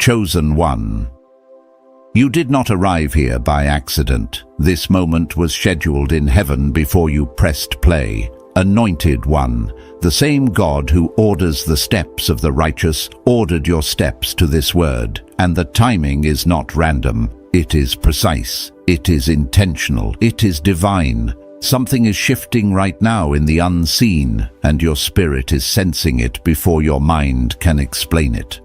Chosen one. You did not arrive here by accident. This moment was scheduled in heaven before you pressed play. Anointed one. The same God who orders the steps of the righteous ordered your steps to this word. And the timing is not random. It is precise. It is intentional. It is divine. Something is shifting right now in the unseen, and your spirit is sensing it before your mind can explain it.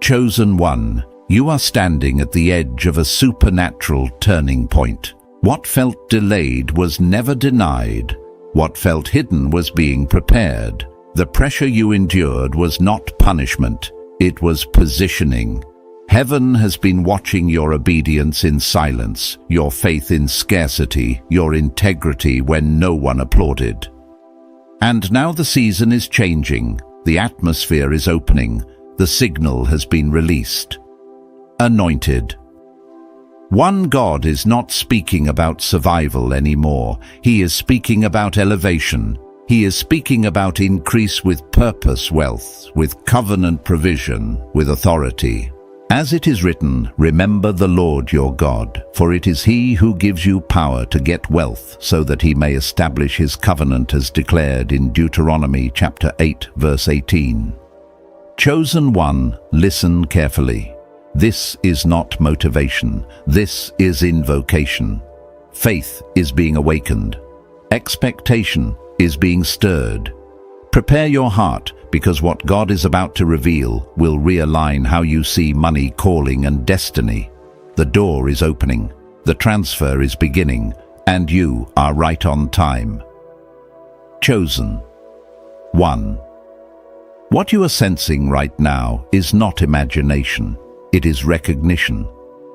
Chosen one, you are standing at the edge of a supernatural turning point. What felt delayed was never denied. What felt hidden was being prepared. The pressure you endured was not punishment, it was positioning. Heaven has been watching your obedience in silence, your faith in scarcity, your integrity when no one applauded. And now the season is changing, the atmosphere is opening, the signal has been released. Anointed. One God is not speaking about survival anymore. He is speaking about elevation. He is speaking about increase with purpose, wealth, with covenant provision, with authority. As it is written, remember the Lord your God, for it is He who gives you power to get wealth, so that He may establish His covenant as declared in Deuteronomy chapter 8, verse 18. Chosen one, listen carefully. This is not motivation. This is invocation. Faith is being awakened. Expectation is being stirred. Prepare your heart, because what God is about to reveal will realign how you see money, calling, and destiny. The door is opening, the transfer is beginning, and you are right on time. Chosen one. What you are sensing right now is not imagination. It is recognition.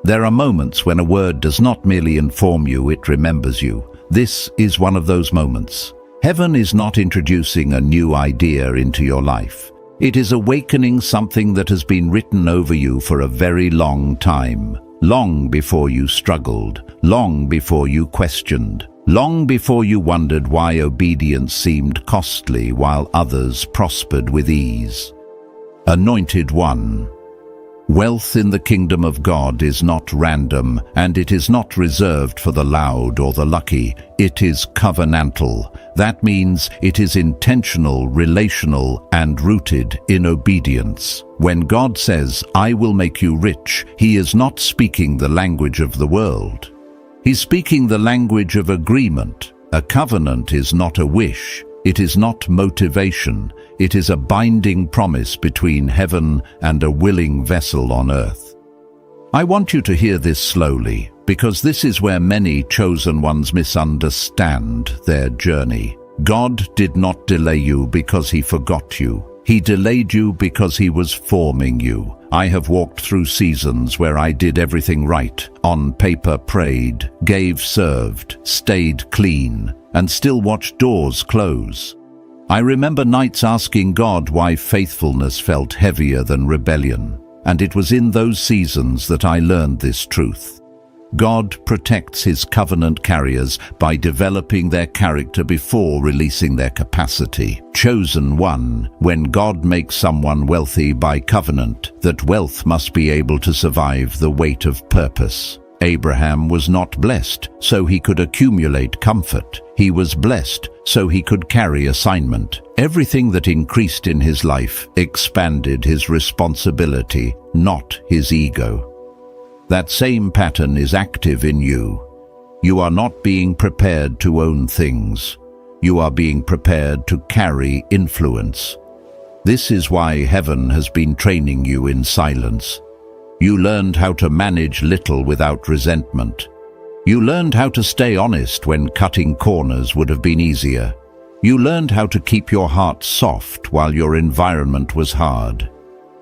There are moments when a word does not merely inform you, it remembers you. This is one of those moments. Heaven is not introducing a new idea into your life. It is awakening something that has been written over you for a very long time. Long before you struggled, long before you questioned, long before you wondered why obedience seemed costly while others prospered with ease. Anointed one. Wealth in the kingdom of God is not random, and it is not reserved for the loud or the lucky. It is covenantal. That means it is intentional, relational, and rooted in obedience. When God says, I will make you rich, He is not speaking the language of the world. He's speaking the language of agreement. A covenant is not a wish. It is not motivation. It is a binding promise between heaven and a willing vessel on earth. I want you to hear this slowly, because this is where many chosen ones misunderstand their journey. God did not delay you because He forgot you. He delayed you because He was forming you. I have walked through seasons where I did everything right, on paper prayed, gave, served, stayed clean, and still watched doors close. I remember nights asking God why faithfulness felt heavier than rebellion, and it was in those seasons that I learned this truth. God protects His covenant carriers by developing their character before releasing their capacity. Chosen one, when God makes someone wealthy by covenant, that wealth must be able to survive the weight of purpose. Abraham was not blessed so he could accumulate comfort. He was blessed so he could carry assignment. Everything that increased in his life expanded his responsibility, not his ego. That same pattern is active in you. You are not being prepared to own things. You are being prepared to carry influence. This is why heaven has been training you in silence. You learned how to manage little without resentment. You learned how to stay honest when cutting corners would have been easier. You learned how to keep your heart soft while your environment was hard.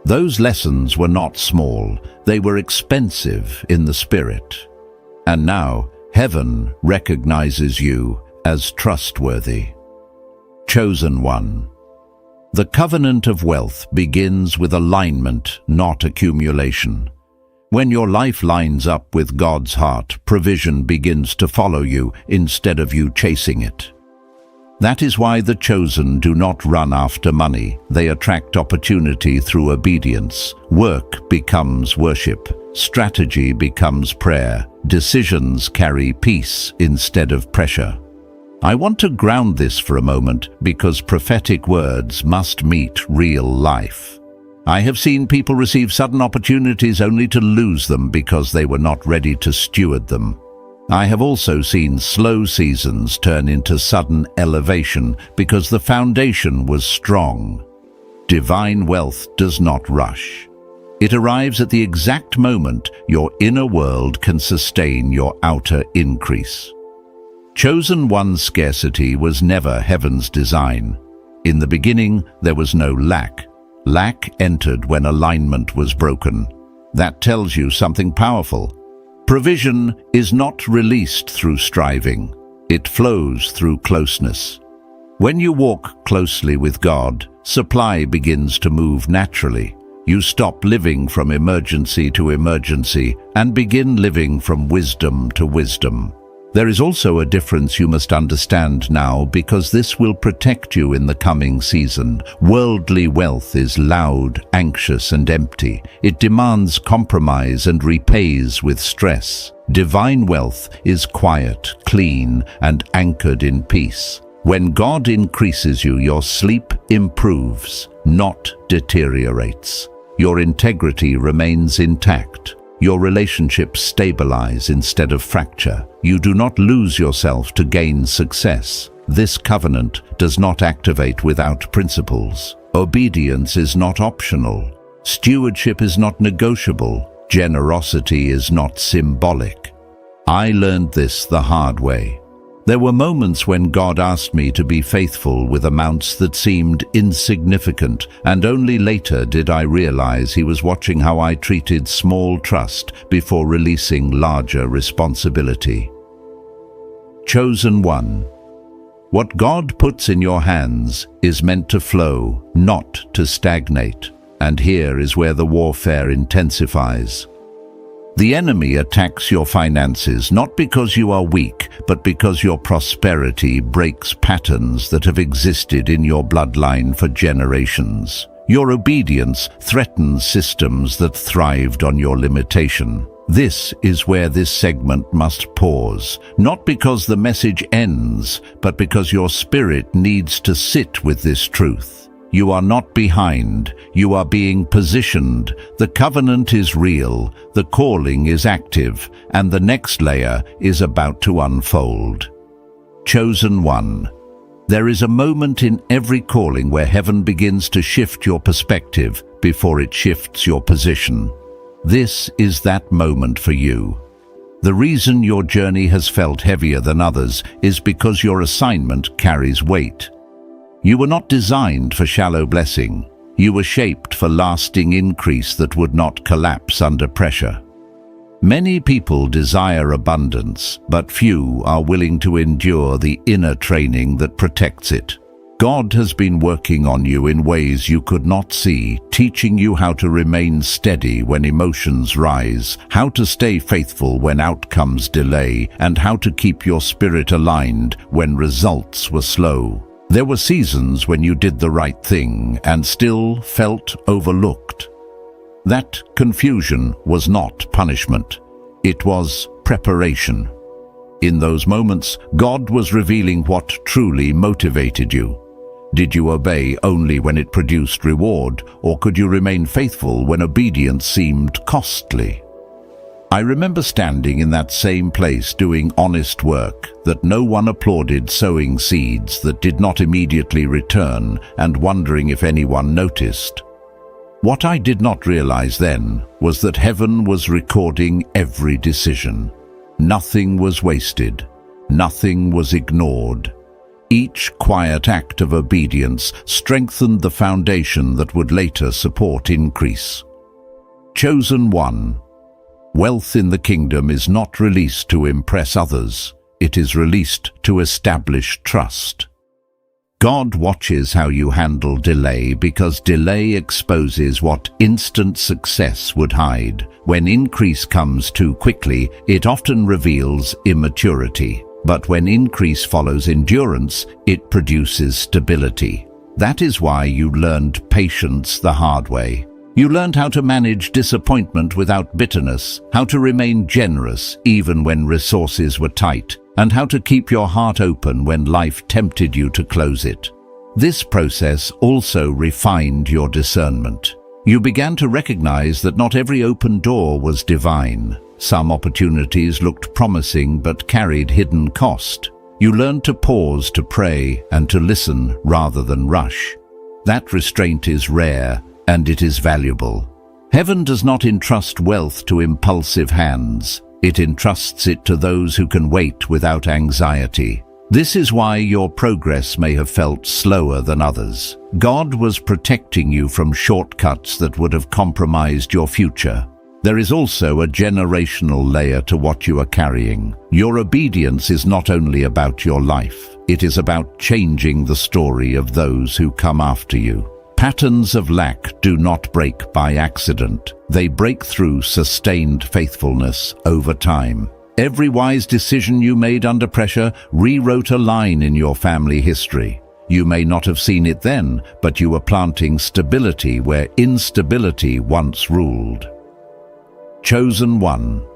Those lessons were not small, they were expensive in the spirit. And now, heaven recognizes you as trustworthy. Chosen one. The covenant of wealth begins with alignment, not accumulation. When your life lines up with God's heart, provision begins to follow you instead of you chasing it. That is why the chosen do not run after money. They attract opportunity through obedience. Work becomes worship. Strategy becomes prayer. Decisions carry peace instead of pressure. I want to ground this for a moment because prophetic words must meet real life. I have seen people receive sudden opportunities only to lose them because they were not ready to steward them. I have also seen slow seasons turn into sudden elevation because the foundation was strong. Divine wealth does not rush. It arrives at the exact moment your inner world can sustain your outer increase. Chosen one's scarcity was never heaven's design. In the beginning, there was no lack. Lack entered when alignment was broken. That tells you something powerful. Provision is not released through striving. It flows through closeness. When you walk closely with God, supply begins to move naturally. You stop living from emergency to emergency and begin living from wisdom to wisdom. There is also a difference you must understand now because this will protect you in the coming season. Worldly wealth is loud, anxious, and empty. It demands compromise and repays with stress. Divine wealth is quiet, clean, and anchored in peace. When God increases you, your sleep improves, not deteriorates. Your integrity remains intact. Your relationships stabilize instead of fracture. You do not lose yourself to gain success. This covenant does not activate without principles. Obedience is not optional. Stewardship is not negotiable. Generosity is not symbolic. I learned this the hard way. There were moments when God asked me to be faithful with amounts that seemed insignificant, and only later did I realize He was watching how I treated small trust before releasing larger responsibility. Chosen one. What God puts in your hands is meant to flow, not to stagnate. And here is where the warfare intensifies. The enemy attacks your finances not because you are weak, but because your prosperity breaks patterns that have existed in your bloodline for generations. Your obedience threatens systems that thrived on your limitation. This is where this segment must pause, not because the message ends, but because your spirit needs to sit with this truth. You are not behind, you are being positioned. The covenant is real, the calling is active, and the next layer is about to unfold. Chosen one. There is a moment in every calling where heaven begins to shift your perspective before it shifts your position. This is that moment for you. The reason your journey has felt heavier than others is because your assignment carries weight. You were not designed for shallow blessing. You were shaped for lasting increase that would not collapse under pressure. Many people desire abundance, but few are willing to endure the inner training that protects it. God has been working on you in ways you could not see, teaching you how to remain steady when emotions rise, how to stay faithful when outcomes delay, and how to keep your spirit aligned when results were slow. There were seasons when you did the right thing and still felt overlooked. That confusion was not punishment. It was preparation. In those moments, God was revealing what truly motivated you. Did you obey only when it produced reward, or could you remain faithful when obedience seemed costly? I remember standing in that same place doing honest work that no one applauded, sowing seeds that did not immediately return, and wondering if anyone noticed. What I did not realize then was that heaven was recording every decision. Nothing was wasted. Nothing was ignored. Each quiet act of obedience strengthened the foundation that would later support increase. Chosen one. Wealth in the kingdom is not released to impress others. It is released to establish trust. God watches how you handle delay because delay exposes what instant success would hide. When increase comes too quickly, it often reveals immaturity. But when increase follows endurance, it produces stability. That is why you learned patience the hard way. You learned how to manage disappointment without bitterness, how to remain generous even when resources were tight, and how to keep your heart open when life tempted you to close it. This process also refined your discernment. You began to recognize that not every open door was divine. Some opportunities looked promising but carried hidden cost. You learned to pause, to pray, and to listen rather than rush. That restraint is rare, and it is valuable. Heaven does not entrust wealth to impulsive hands. It entrusts it to those who can wait without anxiety. This is why your progress may have felt slower than others. God was protecting you from shortcuts that would have compromised your future. There is also a generational layer to what you are carrying. Your obedience is not only about your life. It is about changing the story of those who come after you. Patterns of lack do not break by accident. They break through sustained faithfulness over time. Every wise decision you made under pressure rewrote a line in your family history. You may not have seen it then, but you were planting stability where instability once ruled. Chosen one.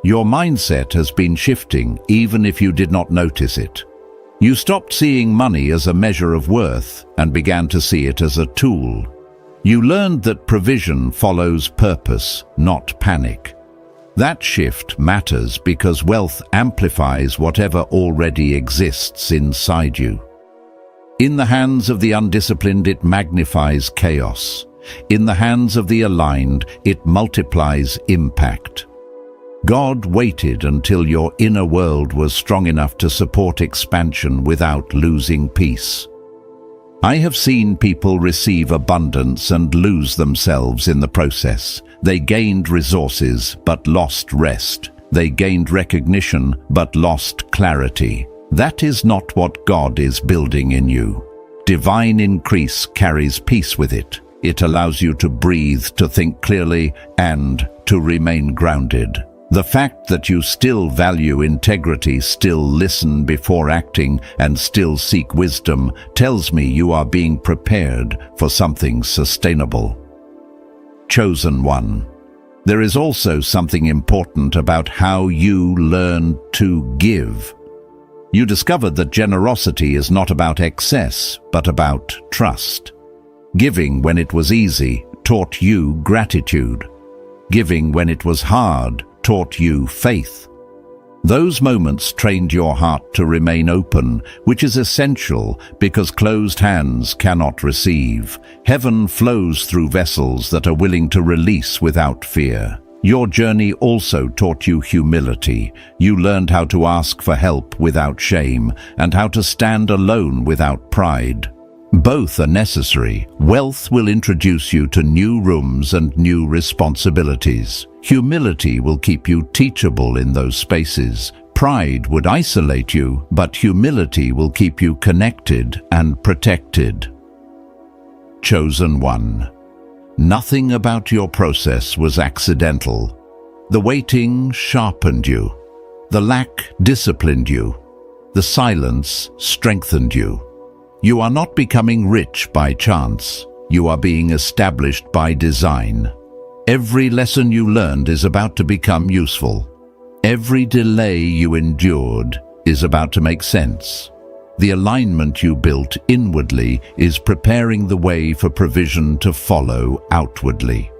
Your mindset has been shifting even if you did not notice it. You stopped seeing money as a measure of worth and began to see it as a tool. You learned that provision follows purpose, not panic. That shift matters because wealth amplifies whatever already exists inside you. In the hands of the undisciplined, it magnifies chaos. In the hands of the aligned, it multiplies impact. God waited until your inner world was strong enough to support expansion without losing peace. I have seen people receive abundance and lose themselves in the process. They gained resources but lost rest. They gained recognition but lost clarity. That is not what God is building in you. Divine increase carries peace with it. It allows you to breathe, to think clearly, and to remain grounded. The fact that you still value integrity, still listen before acting, and still seek wisdom tells me you are being prepared for something sustainable. Chosen one. There is also something important about how you learn to give. You discovered that generosity is not about excess, but about trust. Giving when it was easy taught you gratitude. Giving when it was hard taught you faith. Those moments trained your heart to remain open, which is essential because closed hands cannot receive. Heaven flows through vessels that are willing to release without fear. Your journey also taught you humility. You learned how to ask for help without shame and how to stand alone without pride. Both are necessary. Wealth will introduce you to new rooms and new responsibilities. Humility will keep you teachable in those spaces. Pride would isolate you, but humility will keep you connected and protected. Chosen one. Nothing about your process was accidental. The waiting sharpened you. The lack disciplined you. The silence strengthened you. You are not becoming rich by chance. You are being established by design. Every lesson you learned is about to become useful. Every delay you endured is about to make sense. The alignment you built inwardly is preparing the way for provision to follow outwardly.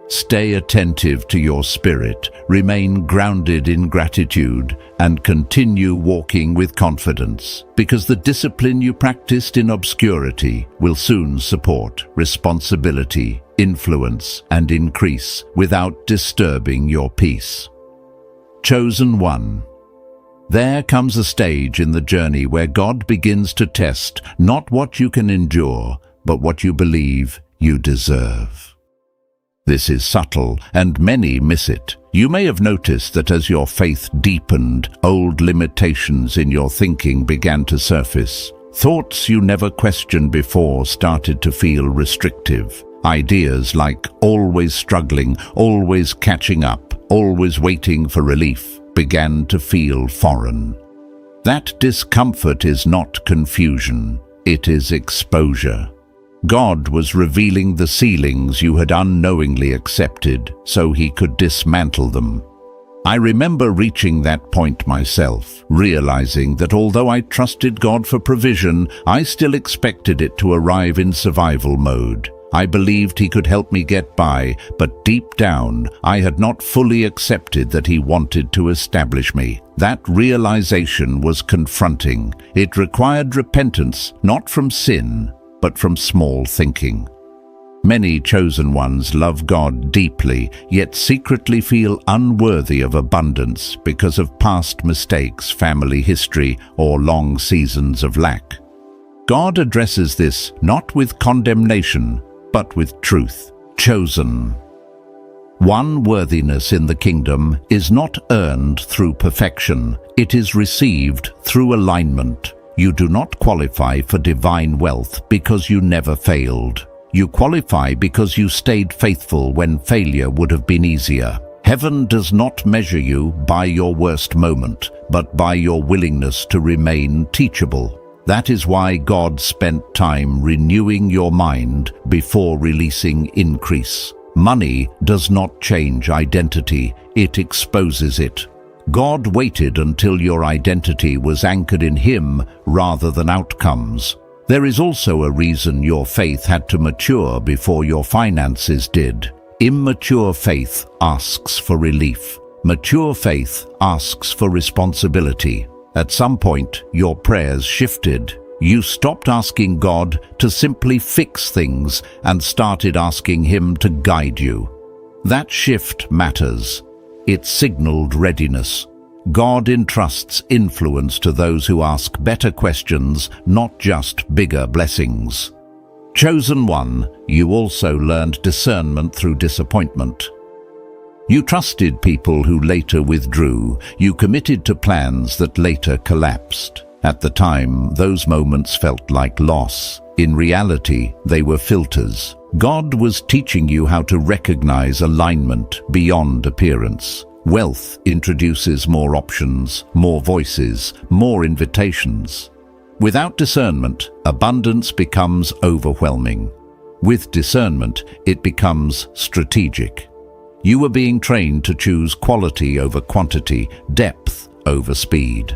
Stay attentive to your spirit, remain grounded in gratitude, and continue walking with confidence, because the discipline you practiced in obscurity will soon support responsibility, influence, and increase without disturbing your peace. Chosen one. There comes a stage in the journey where God begins to test not what you can endure, but what you believe you deserve. This is subtle, and many miss it. You may have noticed that as your faith deepened, old limitations in your thinking began to surface. Thoughts you never questioned before started to feel restrictive. Ideas like always struggling, always catching up, always waiting for relief began to feel foreign. That discomfort is not confusion, it is exposure. God was revealing the ceilings you had unknowingly accepted so He could dismantle them. I remember reaching that point myself, realizing that although I trusted God for provision, I still expected it to arrive in survival mode. I believed He could help me get by, but deep down, I had not fully accepted that He wanted to establish me. That realization was confronting. It required repentance, not from sin, but from small thinking. Many chosen ones love God deeply, yet secretly feel unworthy of abundance because of past mistakes, family history, or long seasons of lack. God addresses this not with condemnation, but with truth. Chosen. One, worthiness in the kingdom is not earned through perfection. It is received through alignment. You do not qualify for divine wealth because you never failed. You qualify because you stayed faithful when failure would have been easier. Heaven does not measure you by your worst moment, but by your willingness to remain teachable. That is why God spent time renewing your mind before releasing increase. Money does not change identity, it exposes it. God waited until your identity was anchored in Him rather than outcomes. There is also a reason your faith had to mature before your finances did. Immature faith asks for relief. Mature faith asks for responsibility. At some point, your prayers shifted. You stopped asking God to simply fix things and started asking Him to guide you. That shift matters. It signaled readiness. God entrusts influence to those who ask better questions, not just bigger blessings. Chosen one, you also learned discernment through disappointment. You trusted people who later withdrew. You committed to plans that later collapsed. At the time, those moments felt like loss. In reality, they were filters. God was teaching you how to recognize alignment beyond appearance. Wealth introduces more options, more voices, more invitations. Without discernment, abundance becomes overwhelming. With discernment, it becomes strategic. You were being trained to choose quality over quantity, depth over speed.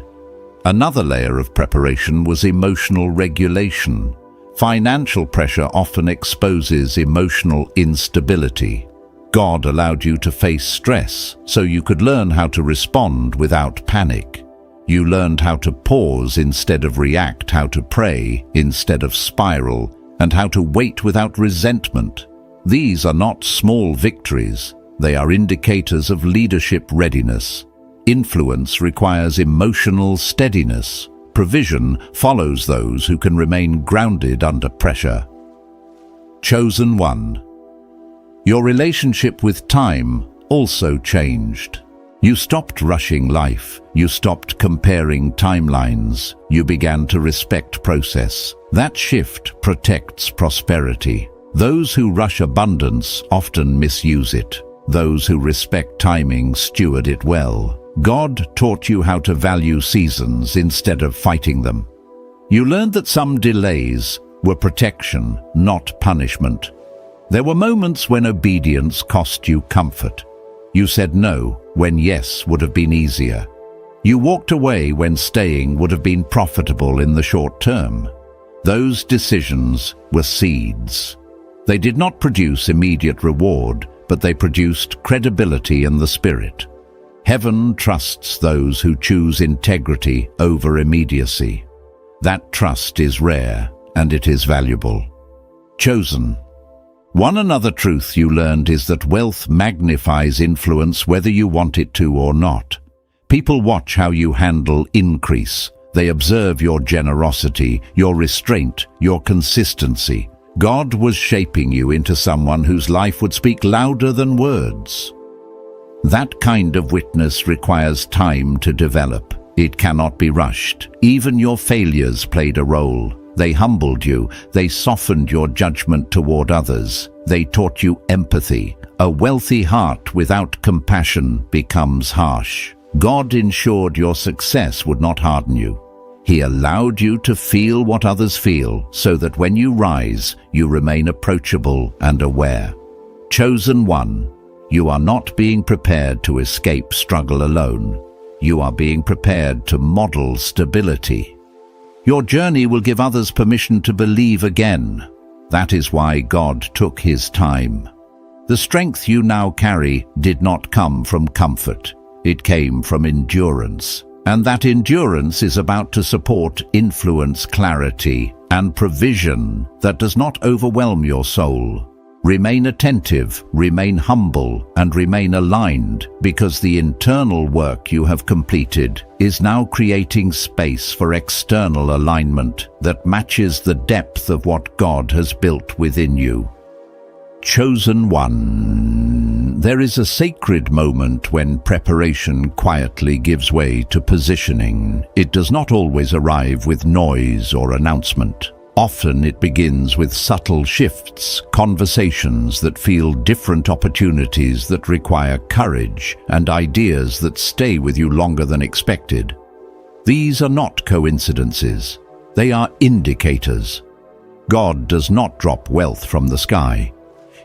Another layer of preparation was emotional regulation. Financial pressure often exposes emotional instability. God allowed you to face stress so you could learn how to respond without panic. You learned how to pause instead of react, how to pray instead of spiral, and how to wait without resentment. These are not small victories. They are indicators of leadership readiness. Influence requires emotional steadiness. Provision follows those who can remain grounded under pressure. Chosen one. Your relationship with time also changed. You stopped rushing life. You stopped comparing timelines. You began to respect process. That shift protects prosperity. Those who rush abundance often misuse it. Those who respect timing steward it well. God taught you how to value seasons instead of fighting them. You learned that some delays were protection, not punishment. There were moments when obedience cost you comfort. You said no when yes would have been easier. You walked away when staying would have been profitable in the short term. Those decisions were seeds. They did not produce immediate reward, but they produced credibility in the spirit. Heaven trusts those who choose integrity over immediacy. That trust is rare, and it is valuable. Chosen. One another truth you learned is that wealth magnifies influence whether you want it to or not. People watch how you handle increase. They observe your generosity, your restraint, your consistency. God was shaping you into someone whose life would speak louder than words. That kind of witness requires time to develop. It cannot be rushed. Even your failures played a role. They humbled you. They softened your judgment toward others. They taught you empathy. A wealthy heart without compassion becomes harsh. God ensured your success would not harden you. He allowed you to feel what others feel so that when you rise, you remain approachable and aware. Chosen one, you are not being prepared to escape struggle alone. You are being prepared to model stability. Your journey will give others permission to believe again. That is why God took his time. The strength you now carry did not come from comfort. It came from endurance. And that endurance is about to support influence, clarity, and provision that does not overwhelm your soul. Remain attentive, remain humble, and remain aligned, because the internal work you have completed is now creating space for external alignment that matches the depth of what God has built within you. Chosen one. There is a sacred moment when preparation quietly gives way to positioning. It does not always arrive with noise or announcement. Often it begins with subtle shifts, conversations that feel different, opportunities that require courage, and ideas that stay with you longer than expected. These are not coincidences. They are indicators. God does not drop wealth from the sky.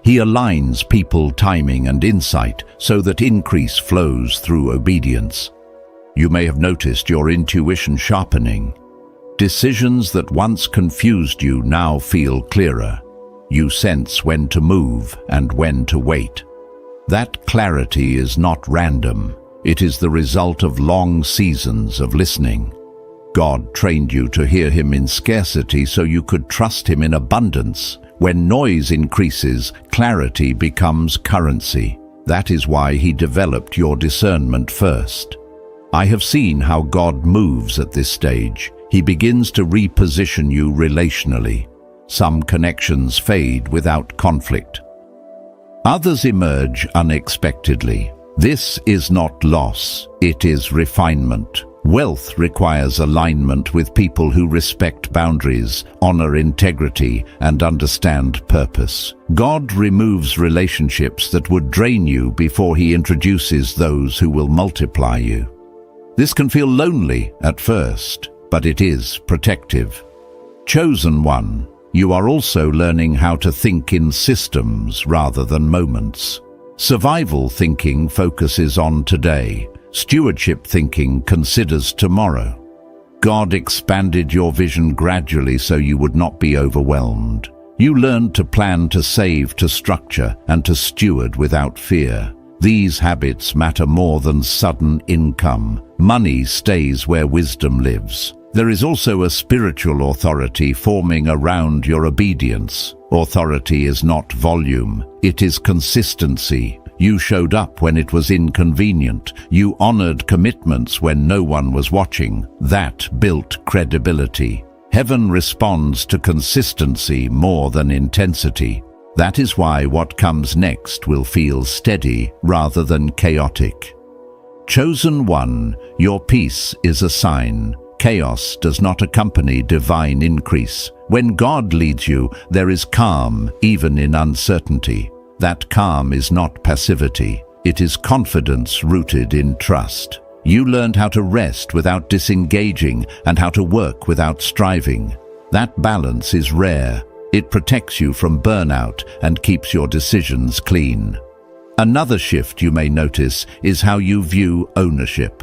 He aligns people, timing, and insight so that increase flows through obedience. You may have noticed your intuition sharpening. Decisions that once confused you now feel clearer. You sense when to move and when to wait. That clarity is not random. It is the result of long seasons of listening. God trained you to hear him in scarcity so you could trust him in abundance. When noise increases, clarity becomes currency. That is why he developed your discernment first. I have seen how God moves at this stage. He begins to reposition you relationally. Some connections fade without conflict. Others emerge unexpectedly. This is not loss, it is refinement. Wealth requires alignment with people who respect boundaries, honor integrity, and understand purpose. God removes relationships that would drain you before he introduces those who will multiply you. This can feel lonely at first, but it is protective. Chosen one, you are also learning how to think in systems rather than moments. Survival thinking focuses on today. Stewardship thinking considers tomorrow. God expanded your vision gradually so you would not be overwhelmed. You learned to plan, to save, to structure, and to steward without fear. These habits matter more than sudden income. Money stays where wisdom lives. There is also a spiritual authority forming around your obedience. Authority is not volume, it is consistency. You showed up when it was inconvenient. You honored commitments when no one was watching. That built credibility. Heaven responds to consistency more than intensity. That is why what comes next will feel steady rather than chaotic. Chosen one, your peace is a sign. Chaos does not accompany divine increase. When God leads you, there is calm, even in uncertainty. That calm is not passivity. It is confidence rooted in trust. You learned how to rest without disengaging and how to work without striving. That balance is rare. It protects you from burnout and keeps your decisions clean. Another shift you may notice is how you view ownership.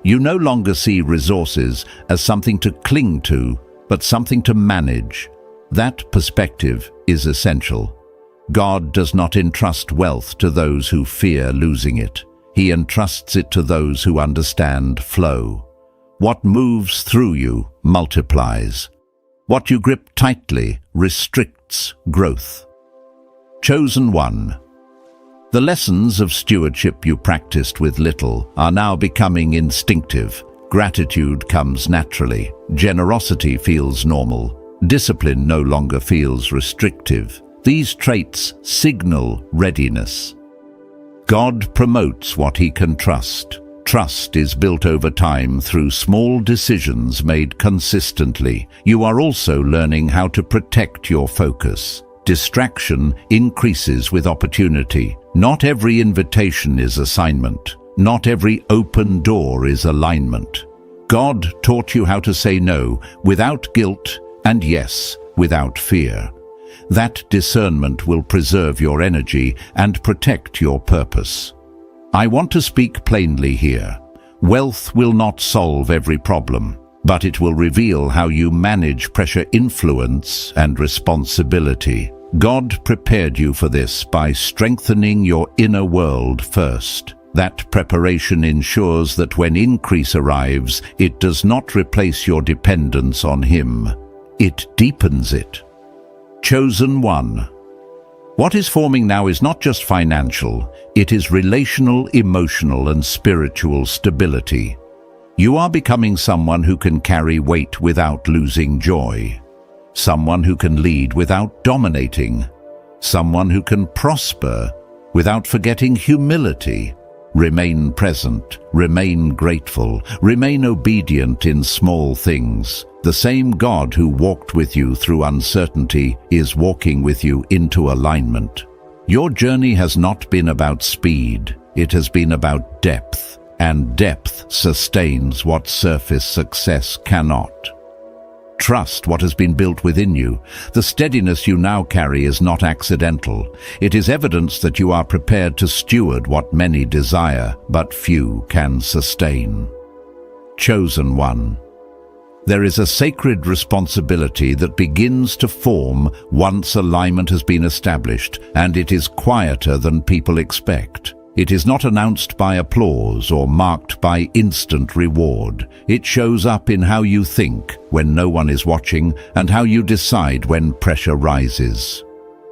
You no longer see resources as something to cling to, but something to manage. That perspective is essential. God does not entrust wealth to those who fear losing it. He entrusts it to those who understand flow. What moves through you multiplies. What you grip tightly restricts growth. Chosen one. The lessons of stewardship you practiced with little are now becoming instinctive. Gratitude comes naturally. Generosity feels normal. Discipline no longer feels restrictive. These traits signal readiness. God promotes what he can trust. Trust is built over time through small decisions made consistently. You are also learning how to protect your focus. Distraction increases with opportunity. Not every invitation is assignment. Not every open door is alignment. God taught you how to say no without guilt and yes without fear. That discernment will preserve your energy and protect your purpose. I want to speak plainly here. Wealth will not solve every problem, but it will reveal how you manage pressure, influence, and responsibility. God prepared you for this by strengthening your inner world first. That preparation ensures that when increase arrives, it does not replace your dependence on Him. It deepens it. Chosen one. What is forming now is not just financial, it is relational, emotional, and spiritual stability. You are becoming someone who can carry weight without losing joy. Someone who can lead without dominating. Someone who can prosper without forgetting humility. Remain present, remain grateful, remain obedient in small things. The same God who walked with you through uncertainty is walking with you into alignment. Your journey has not been about speed, it has been about depth, and depth sustains what surface success cannot. Trust what has been built within you. The steadiness you now carry is not accidental. It is evidence that you are prepared to steward what many desire, but few can sustain. Chosen one. There is a sacred responsibility that begins to form once alignment has been established, and it is quieter than people expect. It is not announced by applause or marked by instant reward. It shows up in how you think when no one is watching and how you decide when pressure rises.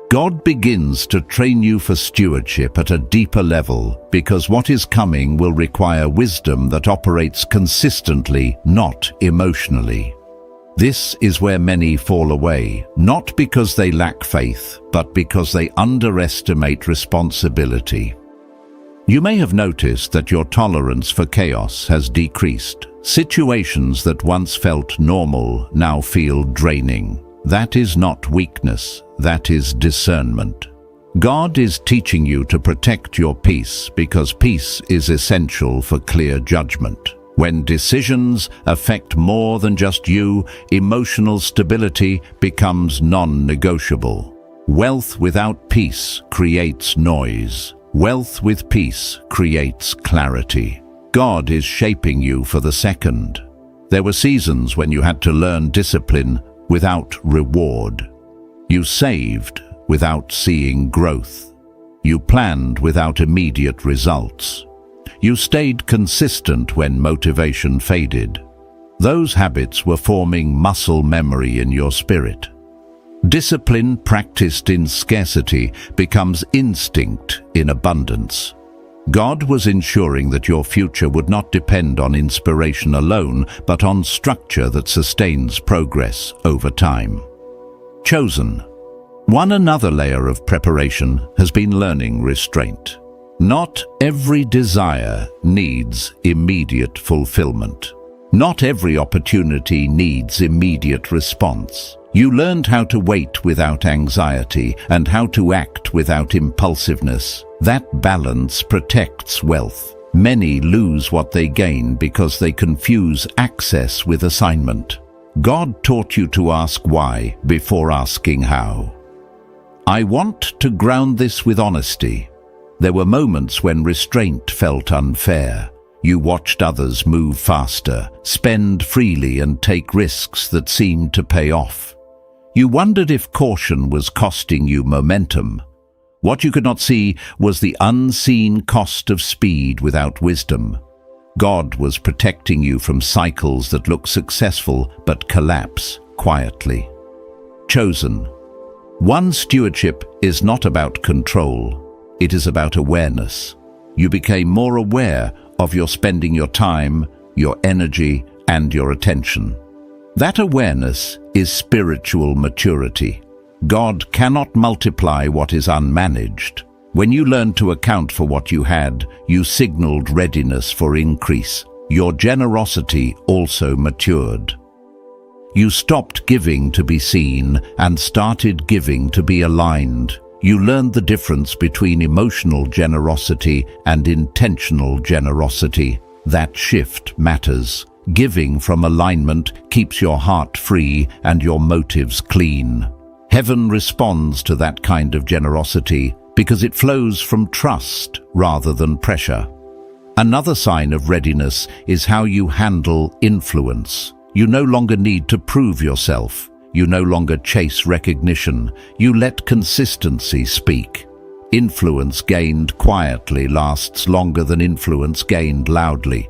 God begins to train you for stewardship at a deeper level because what is coming will require wisdom that operates consistently, not emotionally. This is where many fall away, not because they lack faith, but because they underestimate responsibility. You may have noticed that your tolerance for chaos has decreased. Situations that once felt normal now feel draining. That is not weakness, that is discernment. God is teaching you to protect your peace because peace is essential for clear judgment. When decisions affect more than just you, emotional stability becomes non-negotiable. Wealth without peace creates noise. Wealth with peace creates clarity. God is shaping you for the second. There were seasons when you had to learn discipline without reward. You saved without seeing growth. You planned without immediate results. You stayed consistent when motivation faded. Those habits were forming muscle memory in your spirit. Discipline practiced in scarcity becomes instinct in abundance. God was ensuring that your future would not depend on inspiration alone, but on structure that sustains progress over time. Chosen. One another layer of preparation has been learning restraint. Not every desire needs immediate fulfillment. Not every opportunity needs immediate response. You learned how to wait without anxiety and how to act without impulsiveness. That balance protects wealth. Many lose what they gain because they confuse access with assignment. God taught you to ask why before asking how. I want to ground this with honesty. There were moments when restraint felt unfair. You watched others move faster, spend freely, and take risks that seemed to pay off. You wondered if caution was costing you momentum. What you could not see was the unseen cost of speed without wisdom. God was protecting you from cycles that look successful but collapse quietly. Chosen. One stewardship is not about control. It is about awareness. You became more aware of your spending your time, your energy, and your attention. That awareness is spiritual maturity. God cannot multiply what is unmanaged. When you learned to account for what you had, you signaled readiness for increase. Your generosity also matured. You stopped giving to be seen and started giving to be aligned. You learned the difference between emotional generosity and intentional generosity. That shift matters. Giving from alignment keeps your heart free and your motives clean. Heaven responds to that kind of generosity because it flows from trust rather than pressure. Another sign of readiness is how you handle influence. You no longer need to prove yourself. You no longer chase recognition. You let consistency speak. Influence gained quietly lasts longer than influence gained loudly.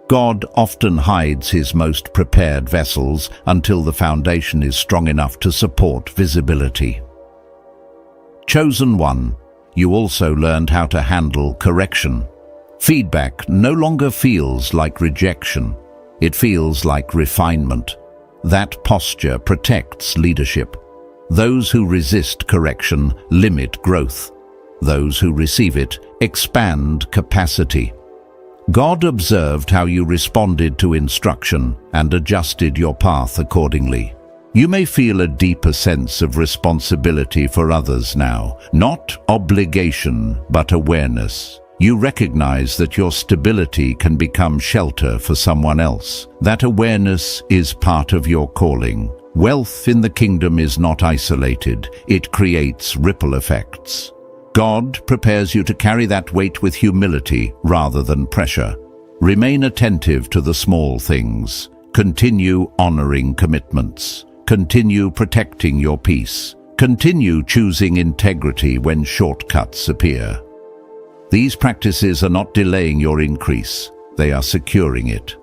God often hides his most prepared vessels until the foundation is strong enough to support visibility. Chosen one, you also learned how to handle correction. Feedback no longer feels like rejection. It feels like refinement. That posture protects leadership. Those who resist correction limit growth. Those who receive it expand capacity. God observed how you responded to instruction and adjusted your path accordingly. You may feel a deeper sense of responsibility for others now, not obligation, but awareness. You recognize that your stability can become shelter for someone else. That awareness is part of your calling. Wealth in the kingdom is not isolated. It creates ripple effects. God prepares you to carry that weight with humility rather than pressure. Remain attentive to the small things. Continue honoring commitments. Continue protecting your peace. Continue choosing integrity when shortcuts appear. These practices are not delaying your increase. They are securing it.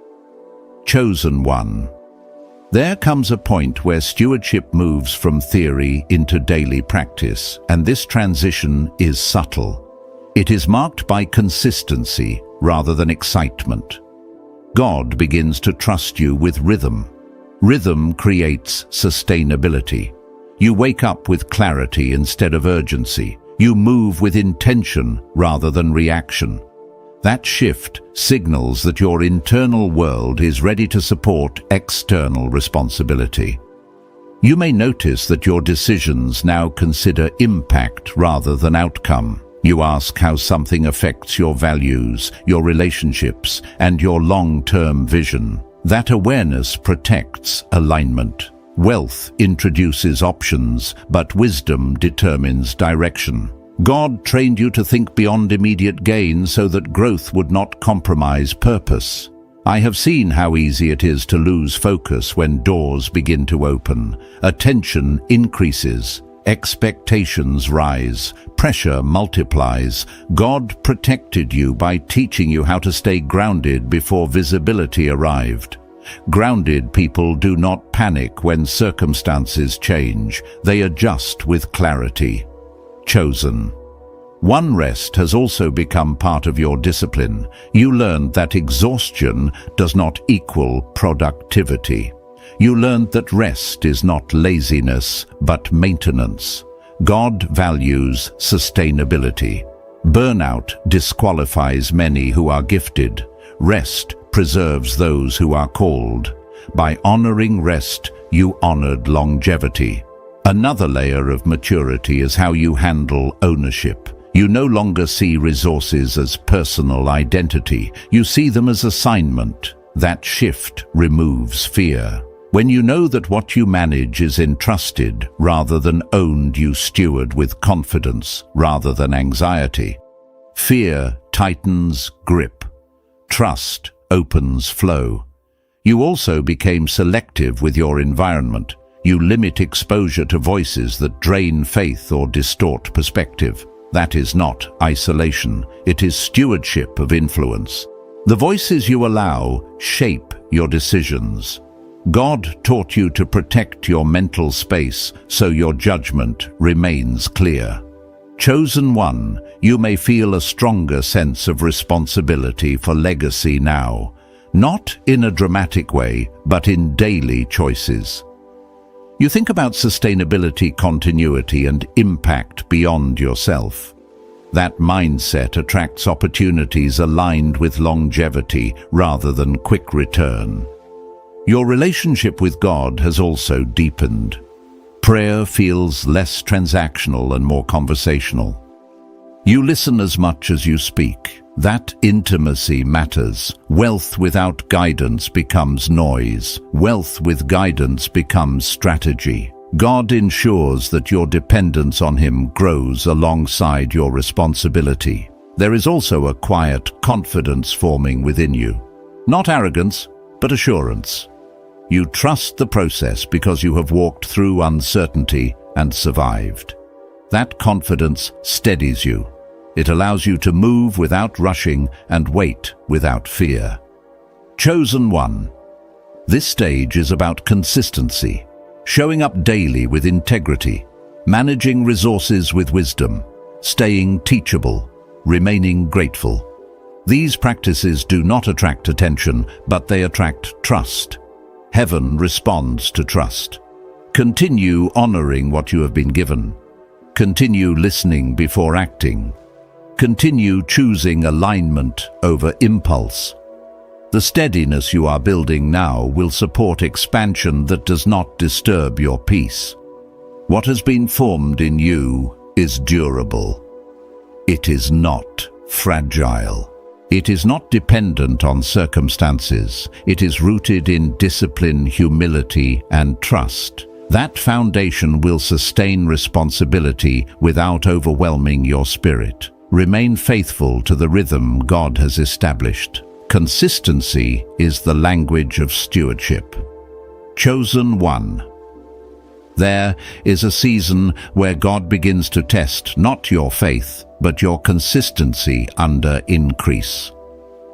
Chosen one. There comes a point where stewardship moves from theory into daily practice, and this transition is subtle. It is marked by consistency rather than excitement. God begins to trust you with rhythm. Rhythm creates sustainability. You wake up with clarity instead of urgency. You move with intention rather than reaction. That shift signals that your internal world is ready to support external responsibility. You may notice that your decisions now consider impact rather than outcome. You ask how something affects your values, your relationships, and your long-term vision. That awareness protects alignment. Wealth introduces options, but wisdom determines direction. God trained you to think beyond immediate gain so that growth would not compromise purpose. I have seen how easy it is to lose focus when doors begin to open. Attention increases, expectations rise, pressure multiplies. God protected you by teaching you how to stay grounded before visibility arrived. Grounded people do not panic when circumstances change. They adjust with clarity. Chosen. One rest has also become part of your discipline. You learned that exhaustion does not equal productivity. You learned that rest is not laziness, but maintenance. God values sustainability. Burnout disqualifies many who are gifted. Rest preserves those who are called. By honoring rest, you honored longevity. Another layer of maturity is how you handle ownership. You no longer see resources as personal identity. You see them as assignment. That shift removes fear. When you know that what you manage is entrusted rather than owned, you steward with confidence rather than anxiety. Fear tightens grip. Trust opens flow. You also became selective with your environment. You limit exposure to voices that drain faith or distort perspective. That is not isolation. It is stewardship of influence. The voices you allow shape your decisions. God taught you to protect your mental space so your judgment remains clear. Chosen one, you may feel a stronger sense of responsibility for legacy now. Not in a dramatic way, but in daily choices. You think about sustainability, continuity, and impact beyond yourself. That mindset attracts opportunities aligned with longevity rather than quick return. Your relationship with God has also deepened. Prayer feels less transactional and more conversational. You listen as much as you speak. That intimacy matters. Wealth without guidance becomes noise. Wealth with guidance becomes strategy. God ensures that your dependence on Him grows alongside your responsibility. There is also a quiet confidence forming within you. Not arrogance, but assurance. You trust the process because you have walked through uncertainty and survived. That confidence steadies you. It allows you to move without rushing and wait without fear. Chosen one. This stage is about consistency, showing up daily with integrity, managing resources with wisdom, staying teachable, remaining grateful. These practices do not attract attention, but they attract trust. Heaven responds to trust. Continue honoring what you have been given. Continue listening before acting. Continue choosing alignment over impulse. The steadiness you are building now will support expansion that does not disturb your peace. What has been formed in you is durable. It is not fragile. It is not dependent on circumstances. It is rooted in discipline, humility, and trust. That foundation will sustain responsibility without overwhelming your spirit. Remain faithful to the rhythm God has established. Consistency is the language of stewardship. Chosen one. There is a season where God begins to test not your faith, but your consistency under increase.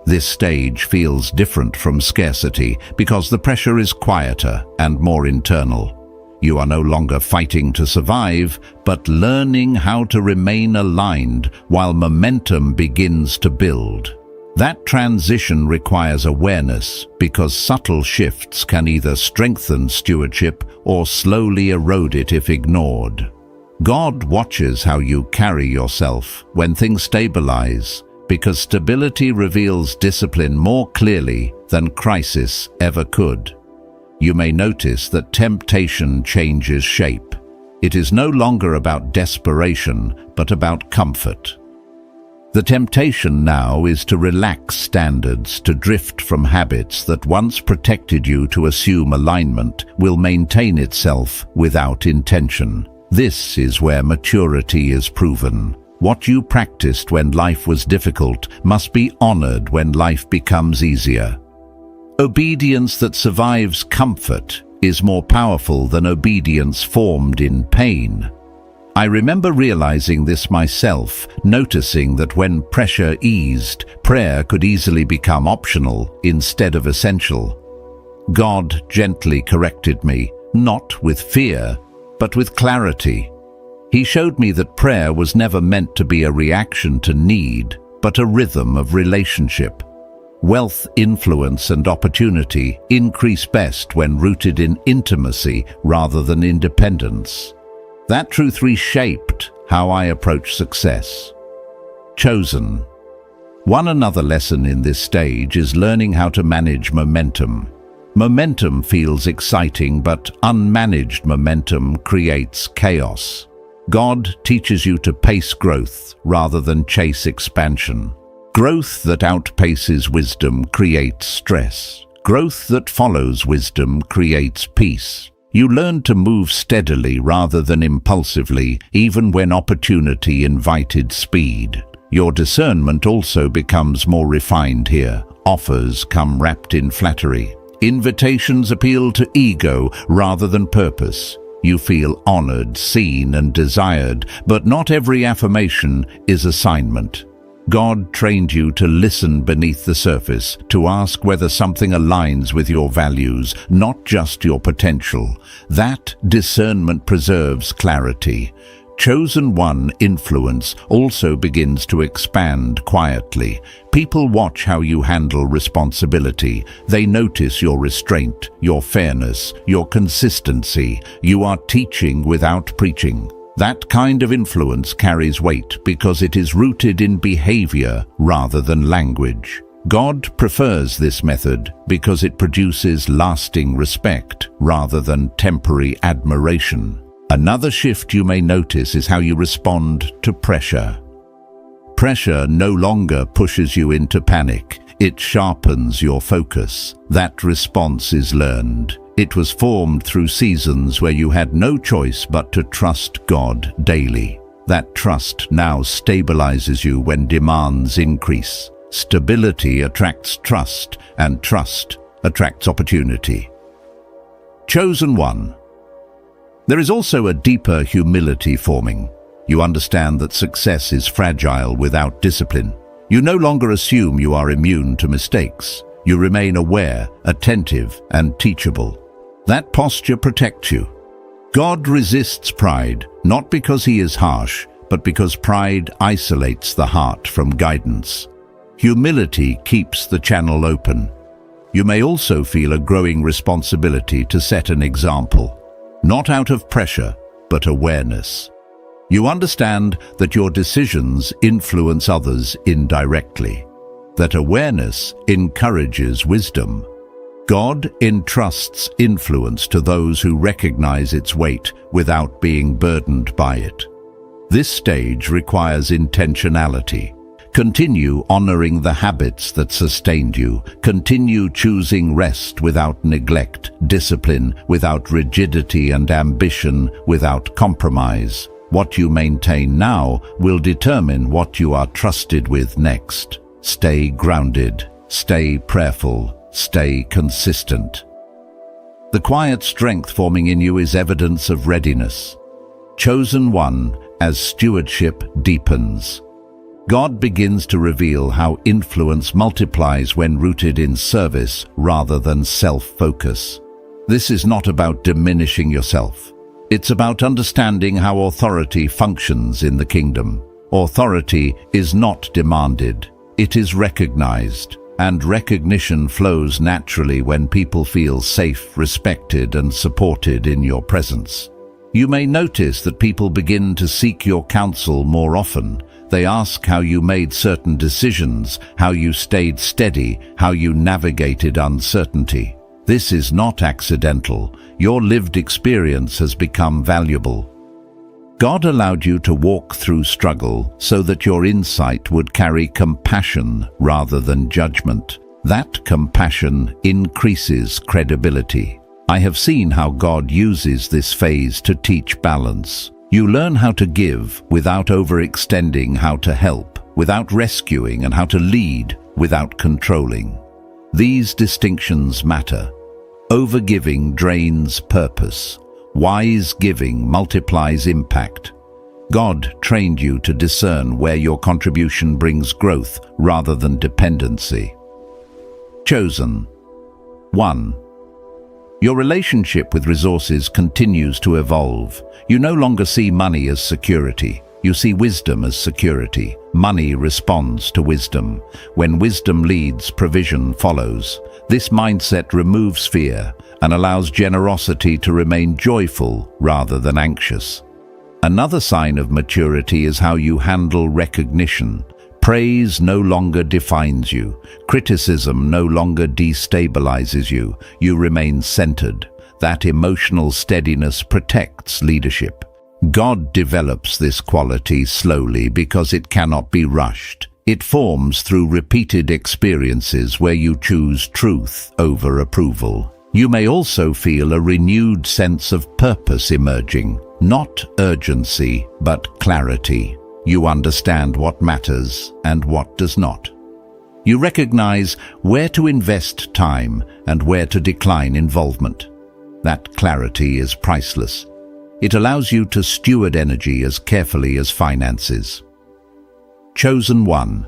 This stage feels different from scarcity because the pressure is quieter and more internal. You are no longer fighting to survive, but learning how to remain aligned while momentum begins to build. That transition requires awareness because subtle shifts can either strengthen stewardship or slowly erode it if ignored. God watches how you carry yourself when things stabilize, because stability reveals discipline more clearly than crisis ever could. You may notice that temptation changes shape. It is no longer about desperation, but about comfort. The temptation now is to relax standards, to drift from habits that once protected you, to assume alignment will maintain itself without intention. This is where maturity is proven. What you practiced when life was difficult must be honored when life becomes easier. Obedience that survives comfort is more powerful than obedience formed in pain. I remember realizing this myself, noticing that when pressure eased, prayer could easily become optional instead of essential. God gently corrected me, not with fear, but with clarity. He showed me that prayer was never meant to be a reaction to need, but a rhythm of relationship. Wealth, influence, and opportunity increase best when rooted in intimacy rather than independence. That truth reshaped how I approach success. Chosen. One another lesson in this stage is learning how to manage momentum. Momentum feels exciting, but unmanaged momentum creates chaos. God teaches you to pace growth rather than chase expansion. Growth that outpaces wisdom creates stress. Growth that follows wisdom creates peace. You learn to move steadily rather than impulsively, even when opportunity invited speed. Your discernment also becomes more refined here. Offers come wrapped in flattery. Invitations appeal to ego rather than purpose. You feel honored, seen, and desired, but not every affirmation is assignment. God trained you to listen beneath the surface, to ask whether something aligns with your values, not just your potential. That discernment preserves clarity. Chosen one influence also begins to expand quietly. People watch how you handle responsibility. They notice your restraint, your fairness, your consistency. You are teaching without preaching. That kind of influence carries weight because it is rooted in behavior rather than language. God prefers this method because it produces lasting respect rather than temporary admiration. Another shift you may notice is how you respond to pressure. Pressure no longer pushes you into panic. It sharpens your focus. That response is learned. It was formed through seasons where you had no choice but to trust God daily. That trust now stabilizes you when demands increase. Stability attracts trust, and trust attracts opportunity. Chosen one. There is also a deeper humility forming. You understand that success is fragile without discipline. You no longer assume you are immune to mistakes. You remain aware, attentive, and teachable. That posture protects you. God resists pride, not because he is harsh, but because pride isolates the heart from guidance. Humility keeps the channel open. You may also feel a growing responsibility to set an example, not out of pressure, but awareness. You understand that your decisions influence others indirectly. That awareness encourages wisdom. God entrusts influence to those who recognize its weight without being burdened by it. This stage requires intentionality. Continue honoring the habits that sustained you. Continue choosing rest without neglect, discipline without rigidity, and ambition without compromise. What you maintain now will determine what you are trusted with next. Stay grounded, stay prayerful, stay consistent. The quiet strength forming in you is evidence of readiness. Chosen one, as stewardship deepens. God begins to reveal how influence multiplies when rooted in service rather than self-focus. This is not about diminishing yourself. It's about understanding how authority functions in the kingdom. Authority is not demanded, it is recognized, and recognition flows naturally when people feel safe, respected, and supported in your presence. You may notice that people begin to seek your counsel more often. They ask how you made certain decisions, how you stayed steady, how you navigated uncertainty. This is not accidental. Your lived experience has become valuable. God allowed you to walk through struggle so that your insight would carry compassion rather than judgment. That compassion increases credibility. I have seen how God uses this phase to teach balance. You learn how to give without overextending, how to help without rescuing, and how to lead without controlling. These distinctions matter. Overgiving drains purpose. Wise giving multiplies impact. God trained you to discern where your contribution brings growth rather than dependency. Chosen. 1. Your relationship with resources continues to evolve. You no longer see money as security. You see wisdom as security. Money responds to wisdom. When wisdom leads, provision follows. This mindset removes fear and allows generosity to remain joyful rather than anxious. Another sign of maturity is how you handle recognition. Praise no longer defines you. Criticism no longer destabilizes you. You remain centered. That emotional steadiness protects leadership. God develops this quality slowly because it cannot be rushed. It forms through repeated experiences where you choose truth over approval. You may also feel a renewed sense of purpose emerging, not urgency, but clarity. You understand what matters and what does not. You recognize where to invest time and where to decline involvement. That clarity is priceless. It allows you to steward energy as carefully as finances. Chosen one.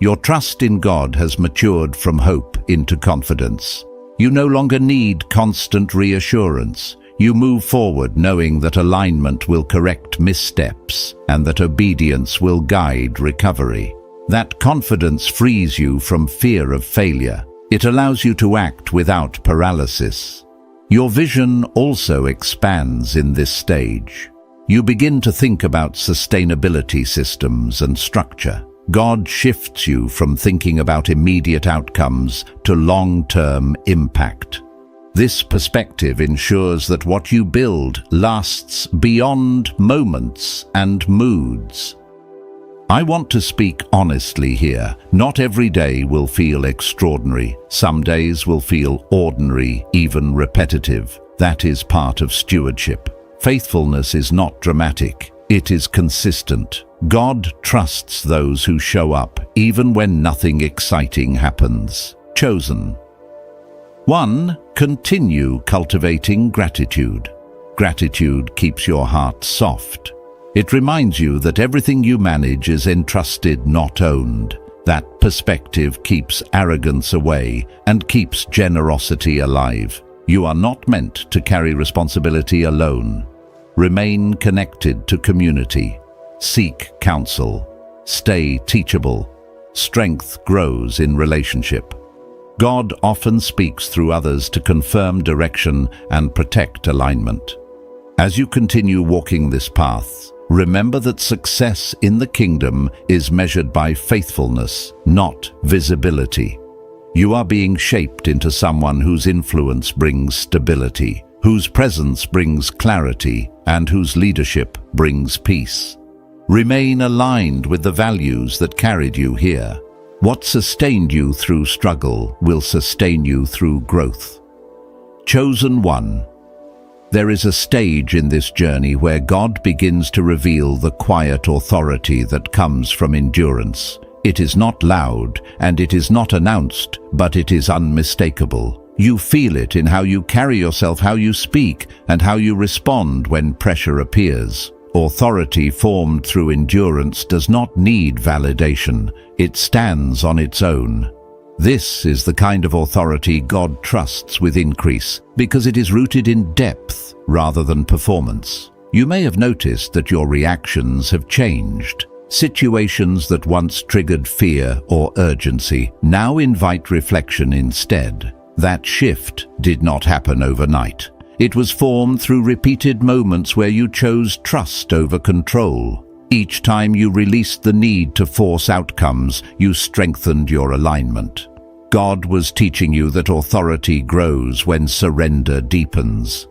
Your trust in God has matured from hope into confidence. You no longer need constant reassurance. You move forward knowing that alignment will correct missteps and that obedience will guide recovery. That confidence frees you from fear of failure. It allows you to act without paralysis. Your vision also expands in this stage. You begin to think about sustainability systems and structure. God shifts you from thinking about immediate outcomes to long-term impact. This perspective ensures that what you build lasts beyond moments and moods. I want to speak honestly here. Not every day will feel extraordinary. Some days will feel ordinary, even repetitive. That is part of stewardship. Faithfulness is not dramatic. It is consistent. God trusts those who show up, even when nothing exciting happens. Chosen. 1. Continue cultivating gratitude. Gratitude keeps your heart soft. It reminds you that everything you manage is entrusted, not owned. That perspective keeps arrogance away and keeps generosity alive. You are not meant to carry responsibility alone. Remain connected to community. Seek counsel. Stay teachable. Strength grows in relationship. God often speaks through others to confirm direction and protect alignment. As you continue walking this path, remember that success in the kingdom is measured by faithfulness, not visibility. You are being shaped into someone whose influence brings stability, whose presence brings clarity, and whose leadership brings peace. Remain aligned with the values that carried you here. What sustained you through struggle will sustain you through growth. Chosen 1. There is a stage in this journey where God begins to reveal the quiet authority that comes from endurance. It is not loud and it is not announced, but it is unmistakable. You feel it in how you carry yourself, how you speak, and how you respond when pressure appears. Authority formed through endurance does not need validation. It stands on its own. This is the kind of authority God trusts with increase, because it is rooted in depth rather than performance. You may have noticed that your reactions have changed. Situations that once triggered fear or urgency now invite reflection instead. That shift did not happen overnight. It was formed through repeated moments where you chose trust over control. Each time you released the need to force outcomes, you strengthened your alignment. God was teaching you that authority grows when surrender deepens.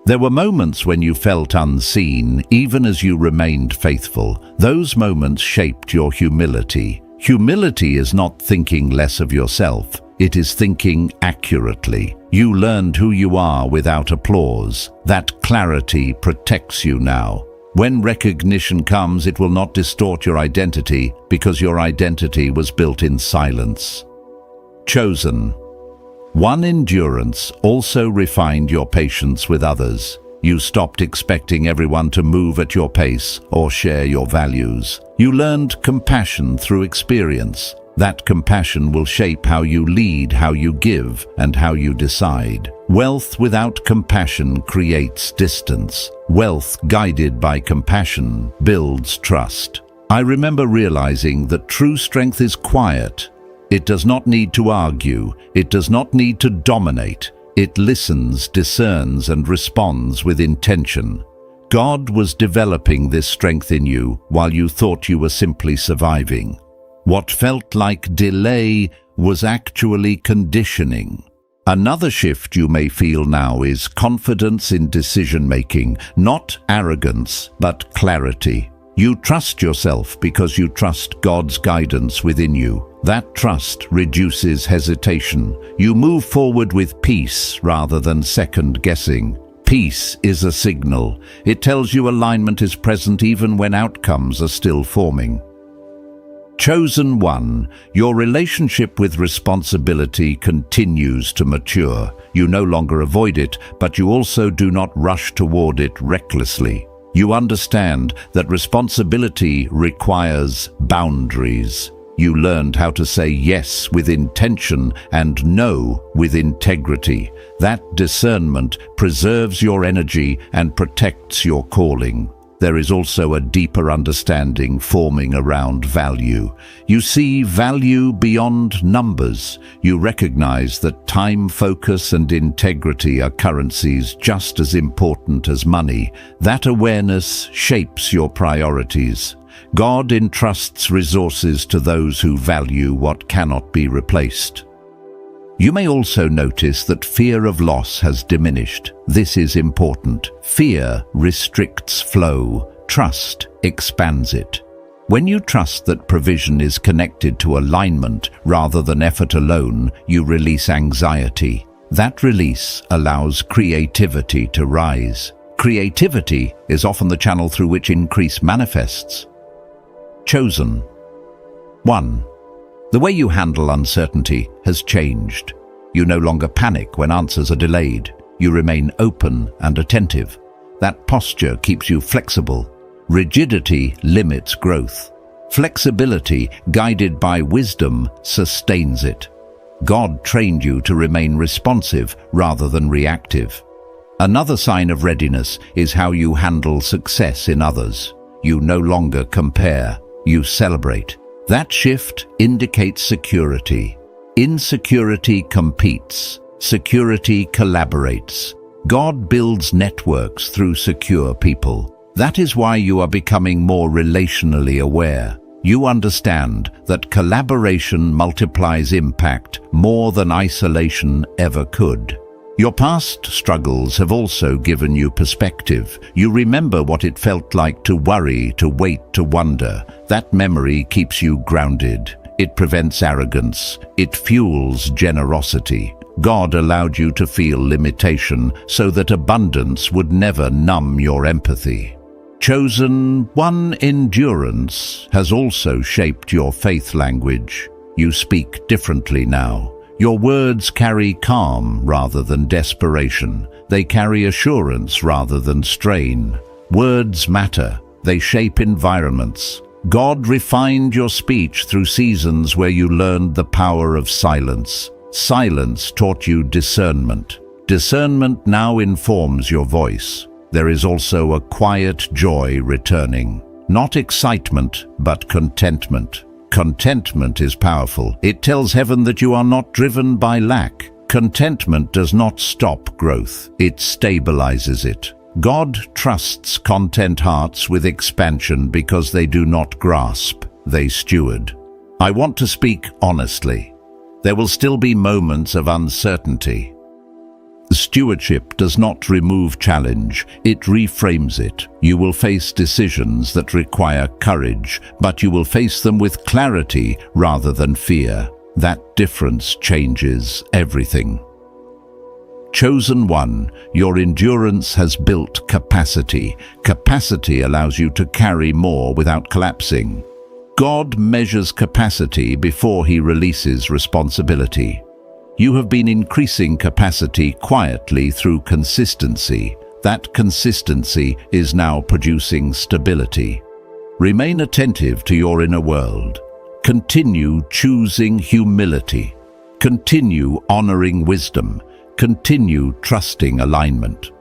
There were moments when you felt unseen, even as you remained faithful. Those moments shaped your humility. Humility is not thinking less of yourself. It is thinking accurately. You learned who you are without applause. That clarity protects you now. When recognition comes, it will not distort your identity, because your identity was built in silence. Chosen. 1. Endurance also refined your patience with others. You stopped expecting everyone to move at your pace or share your values. You learned compassion through experience. That compassion will shape how you lead, how you give, and how you decide. Wealth without compassion creates distance. Wealth guided by compassion builds trust. I remember realizing that true strength is quiet. It does not need to argue. It does not need to dominate. It listens, discerns, and responds with intention. God was developing this strength in you while you thought you were simply surviving. What felt like delay was actually conditioning. Another shift you may feel now is confidence in decision-making, not arrogance, but clarity. You trust yourself because you trust God's guidance within you. That trust reduces hesitation. You move forward with peace rather than second-guessing. Peace is a signal. It tells you alignment is present even when outcomes are still forming. Chosen 1, your relationship with responsibility continues to mature. You no longer avoid it, but you also do not rush toward it recklessly. You understand that responsibility requires boundaries. You learned how to say yes with intention and no with integrity. That discernment preserves your energy and protects your calling. There is also a deeper understanding forming around value. You see value beyond numbers. You recognize that time, focus, and integrity are currencies just as important as money. That awareness shapes your priorities. God entrusts resources to those who value what cannot be replaced. You may also notice that fear of loss has diminished. This is important. Fear restricts flow. Trust expands it. When you trust that provision is connected to alignment rather than effort alone, you release anxiety. That release allows creativity to rise. Creativity is often the channel through which increase manifests. Chosen. 1. The way you handle uncertainty has changed. You no longer panic when answers are delayed. You remain open and attentive. That posture keeps you flexible. Rigidity limits growth. Flexibility, guided by wisdom, sustains it. God trained you to remain responsive rather than reactive. Another sign of readiness is how you handle success in others. You no longer compare, you celebrate. That shift indicates security. Insecurity competes. Security collaborates. God builds networks through secure people. That is why you are becoming more relationally aware. You understand that collaboration multiplies impact more than isolation ever could. Your past struggles have also given you perspective. You remember what it felt like to worry, to wait, to wonder. That memory keeps you grounded. It prevents arrogance. It fuels generosity. God allowed you to feel limitation so that abundance would never numb your empathy. Chosen 1. Endurance has also shaped your faith language. You speak differently now. Your words carry calm rather than desperation. They carry assurance rather than strain. Words matter. They shape environments. God refined your speech through seasons where you learned the power of silence. Silence taught you discernment. Discernment now informs your voice. There is also a quiet joy returning. Not excitement, but contentment. Contentment is powerful. It tells heaven that you are not driven by lack. Contentment does not stop growth. It stabilizes it. God trusts content hearts with expansion because they do not grasp, they steward. I want to speak honestly. There will still be moments of uncertainty. Stewardship does not remove challenge, it reframes it. You will face decisions that require courage, but you will face them with clarity rather than fear. That difference changes everything. Chosen 1, your endurance has built capacity. Capacity allows you to carry more without collapsing. God measures capacity before he releases responsibility. You have been increasing capacity quietly through consistency. That consistency is now producing stability. Remain attentive to your inner world. Continue choosing humility. Continue honoring wisdom. Continue trusting alignment.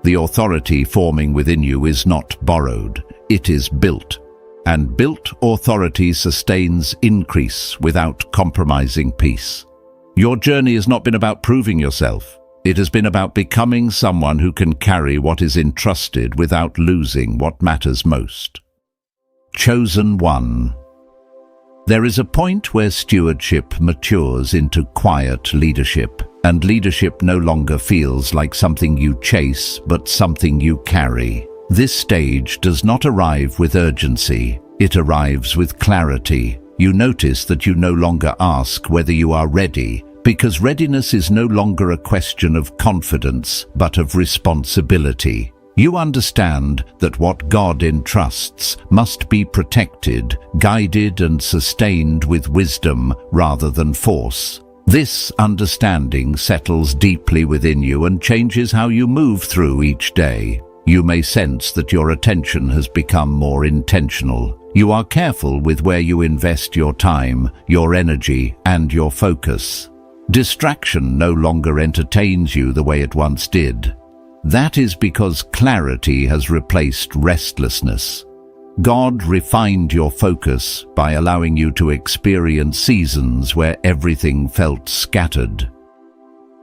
The authority forming within you is not borrowed, it is built. And built authority sustains increase without compromising peace. Your journey has not been about proving yourself. It has been about becoming someone who can carry what is entrusted without losing what matters most. Chosen 1. There is a point where stewardship matures into quiet leadership, and leadership no longer feels like something you chase, but something you carry. This stage does not arrive with urgency, it arrives with clarity. You notice that you no longer ask whether you are ready, because readiness is no longer a question of confidence, but of responsibility. You understand that what God entrusts must be protected, guided and sustained with wisdom rather than force. This understanding settles deeply within you and changes how you move through each day. You may sense that your attention has become more intentional. You are careful with where you invest your time, your energy, and your focus. Distraction no longer entertains you the way it once did. That is because clarity has replaced restlessness. God refined your focus by allowing you to experience seasons where everything felt scattered.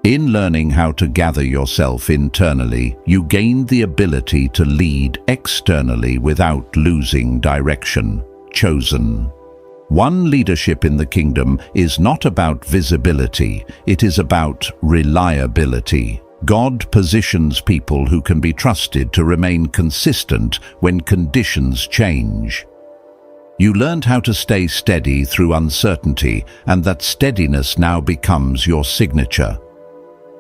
In learning how to gather yourself internally, you gained the ability to lead externally without losing direction. Chosen 1. Leadership in the kingdom is not about visibility, it is about reliability. God positions people who can be trusted to remain consistent when conditions change. You learned how to stay steady through uncertainty, and that steadiness now becomes your signature.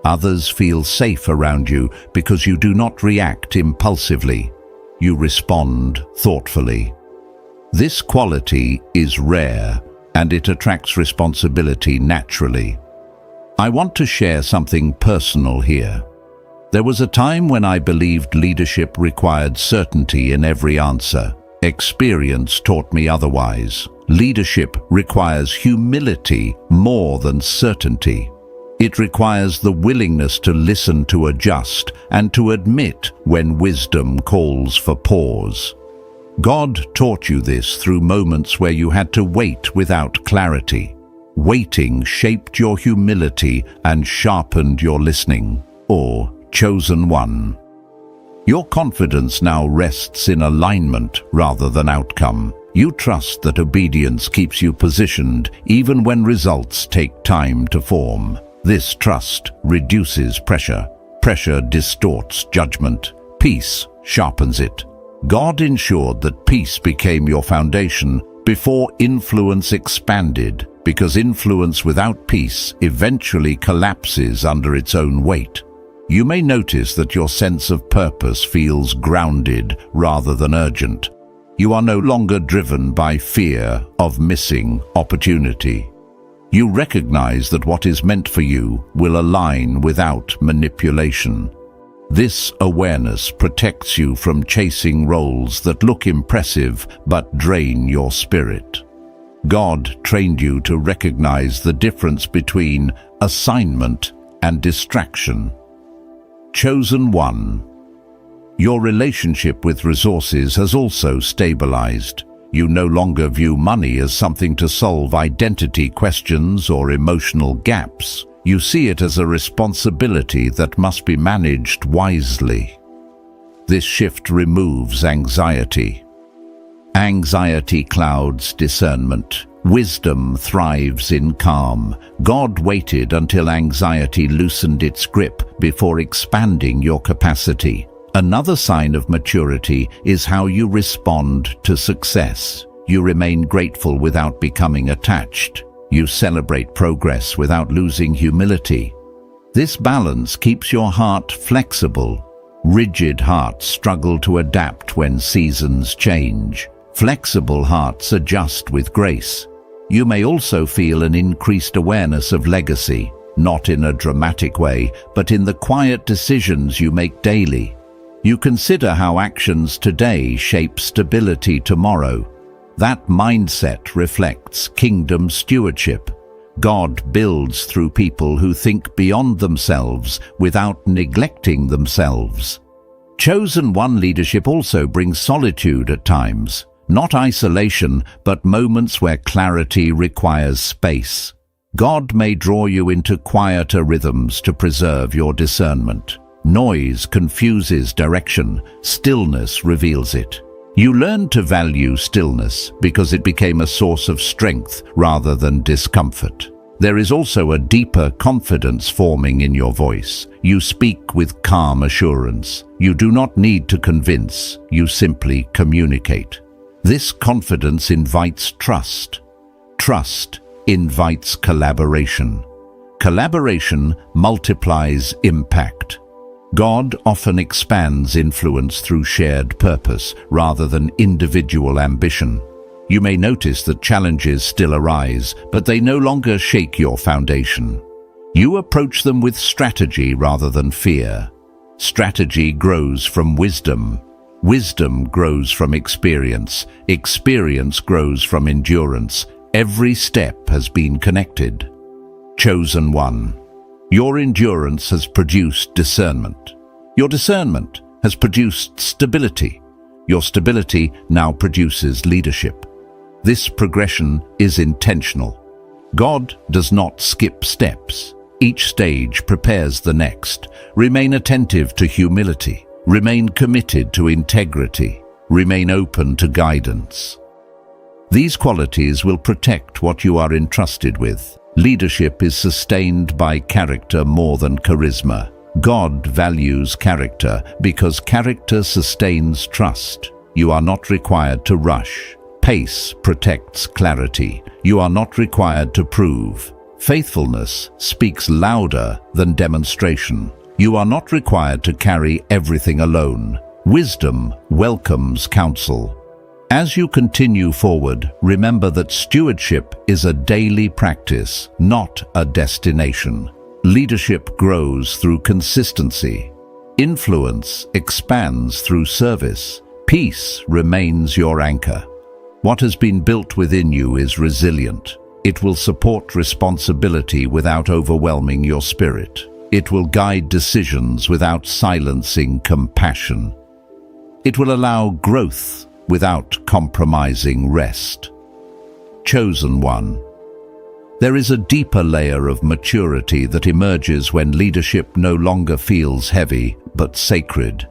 Others feel safe around you because you do not react impulsively. You respond thoughtfully. This quality is rare, and it attracts responsibility naturally. I want to share something personal here. There was a time when I believed leadership required certainty in every answer. Experience taught me otherwise. Leadership requires humility more than certainty. It requires the willingness to listen, to adjust, and to admit when wisdom calls for pause. God taught you this through moments where you had to wait without clarity. Waiting shaped your humility and sharpened your listening. Or, chosen one. Your confidence now rests in alignment rather than outcome. You trust that obedience keeps you positioned even when results take time to form. This trust reduces pressure. Pressure distorts judgment. Peace sharpens it. God ensured that peace became your foundation before influence expanded, because influence without peace eventually collapses under its own weight. You may notice that your sense of purpose feels grounded rather than urgent. You are no longer driven by fear of missing opportunity. You recognize that what is meant for you will align without manipulation. This awareness protects you from chasing roles that look impressive but drain your spirit. God trained you to recognize the difference between assignment and distraction. Chosen one. Your relationship with resources has also stabilized. You no longer view money as something to solve identity questions or emotional gaps. You see it as a responsibility that must be managed wisely. This shift removes anxiety. Anxiety clouds discernment. Wisdom thrives in calm. God waited until anxiety loosened its grip before expanding your capacity. Another sign of maturity is how you respond to success. You remain grateful without becoming attached. You celebrate progress without losing humility. This balance keeps your heart flexible. Rigid hearts struggle to adapt when seasons change. Flexible hearts adjust with grace. You may also feel an increased awareness of legacy, not in a dramatic way, but in the quiet decisions you make daily. You consider how actions today shape stability tomorrow. That mindset reflects kingdom stewardship. God builds through people who think beyond themselves without neglecting themselves. Chosen one leadership also brings solitude at times. Not isolation, but moments where clarity requires space. God may draw you into quieter rhythms to preserve your discernment. Noise confuses direction, stillness reveals it. You learn to value stillness because it became a source of strength rather than discomfort. There is also a deeper confidence forming in your voice. You speak with calm assurance. You do not need to convince, you simply communicate. This confidence invites trust. Trust invites collaboration. Collaboration multiplies impact. God often expands influence through shared purpose rather than individual ambition. You may notice that challenges still arise, but they no longer shake your foundation. You approach them with strategy rather than fear. Strategy grows from wisdom. Wisdom grows from experience. Experience grows from endurance. Every step has been connected. Chosen one. Your endurance has produced discernment. Your discernment has produced stability. Your stability now produces leadership. This progression is intentional. God does not skip steps. Each stage prepares the next. Remain attentive to humility. Remain committed to integrity. Remain open to guidance. These qualities will protect what you are entrusted with. Leadership is sustained by character more than charisma. God values character because character sustains trust. You are not required to rush. Pace protects clarity. You are not required to prove. Faithfulness speaks louder than demonstration. You are not required to carry everything alone. Wisdom welcomes counsel. As you continue forward, remember that stewardship is a daily practice, not a destination. Leadership grows through consistency. Influence expands through service. Peace remains your anchor. What has been built within you is resilient. It will support responsibility without overwhelming your spirit. It will guide decisions without silencing compassion. It will allow growth without compromising rest. Chosen one. There is a deeper layer of maturity that emerges when leadership no longer feels heavy but sacred.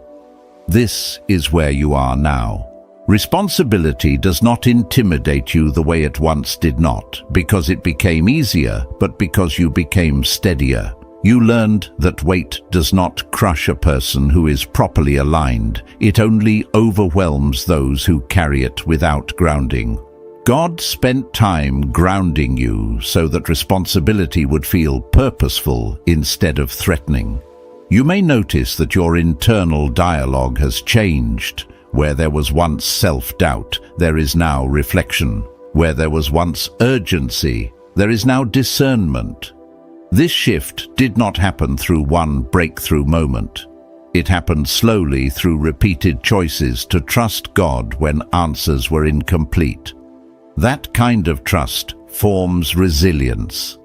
This is where you are now. Responsibility does not intimidate you the way it once did not, because it became easier, but because you became steadier. You learned that weight does not crush a person who is properly aligned. It only overwhelms those who carry it without grounding. God spent time grounding you so that responsibility would feel purposeful instead of threatening. You may notice that your internal dialogue has changed. Where there was once self-doubt, there is now reflection. Where there was once urgency, there is now discernment. This shift did not happen through one breakthrough moment. It happened slowly through repeated choices to trust God when answers were incomplete. That kind of trust forms resilience.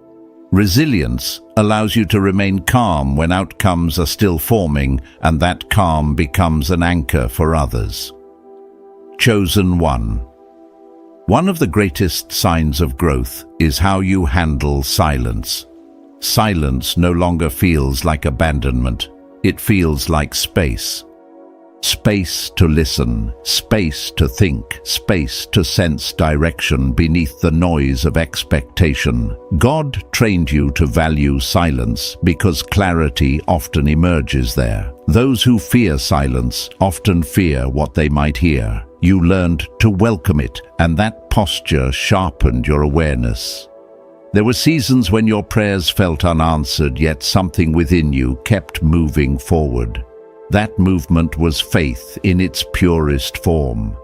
Resilience allows you to remain calm when outcomes are still forming, and that calm becomes an anchor for others. Chosen one. One of the greatest signs of growth is how you handle silence. Silence no longer feels like abandonment. It feels like space. Space to listen, space to think, space to sense direction beneath the noise of expectation. God trained you to value silence because clarity often emerges there. Those who fear silence often fear what they might hear. You learned to welcome it, and that posture sharpened your awareness. There were seasons when your prayers felt unanswered, yet something within you kept moving forward. That movement was faith in its purest form.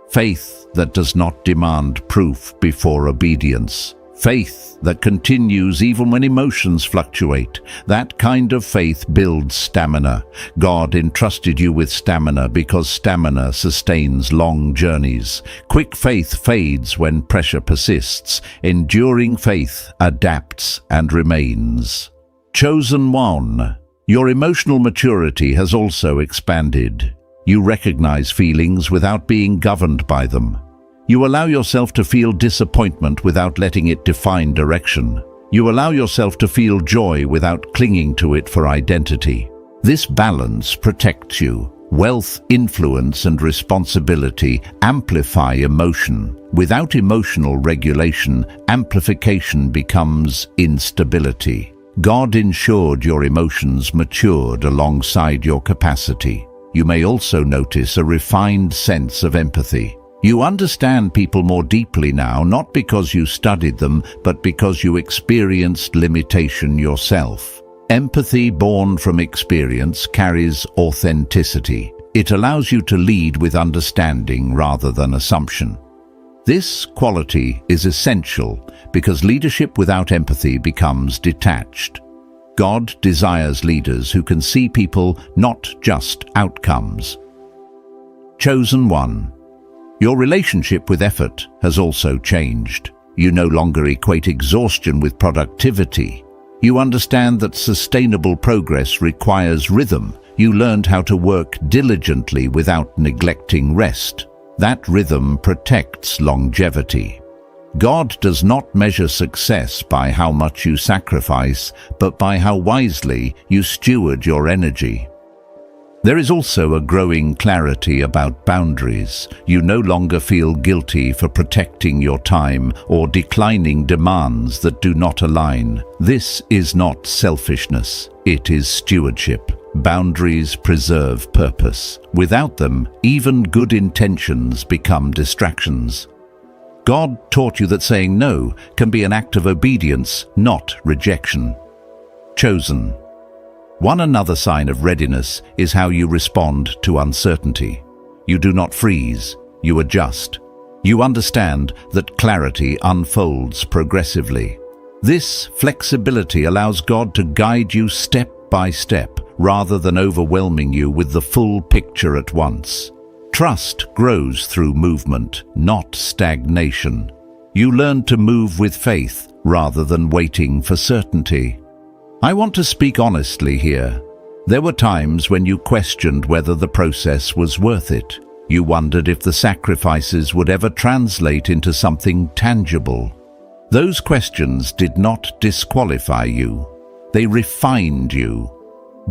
Faith that does not demand proof before obedience. Faith that continues even when emotions fluctuate. That kind of faith builds stamina. God entrusted you with stamina because stamina sustains long journeys. Quick faith fades when pressure persists. Enduring faith adapts and remains. Chosen one. Your emotional maturity has also expanded. You recognize feelings without being governed by them. You allow yourself to feel disappointment without letting it define direction. You allow yourself to feel joy without clinging to it for identity. This balance protects you. Wealth, influence, and responsibility amplify emotion. Without emotional regulation, amplification becomes instability. God ensured your emotions matured alongside your capacity. You may also notice a refined sense of empathy. You understand people more deeply now, not because you studied them, but because you experienced limitation yourself. Empathy born from experience carries authenticity. It allows you to lead with understanding rather than assumption. This quality is essential because leadership without empathy becomes detached. God desires leaders who can see people, not just outcomes. Chosen one. Your relationship with effort has also changed. You no longer equate exhaustion with productivity. You understand that sustainable progress requires rhythm. You learned how to work diligently without neglecting rest. That rhythm protects longevity. God does not measure success by how much you sacrifice, but by how wisely you steward your energy. There is also a growing clarity about boundaries. You no longer feel guilty for protecting your time or declining demands that do not align. This is not selfishness, it is stewardship. Boundaries preserve purpose. Without them, even good intentions become distractions. God taught you that saying no can be an act of obedience, not rejection. Chosen. One another sign of readiness is how you respond to uncertainty. You do not freeze, you adjust. You understand that clarity unfolds progressively. This flexibility allows God to guide you step by step, rather than overwhelming you with the full picture at once. Trust grows through movement, not stagnation. You learn to move with faith rather than waiting for certainty. I want to speak honestly here. There were times when you questioned whether the process was worth it. You wondered if the sacrifices would ever translate into something tangible. Those questions did not disqualify you. They refined you.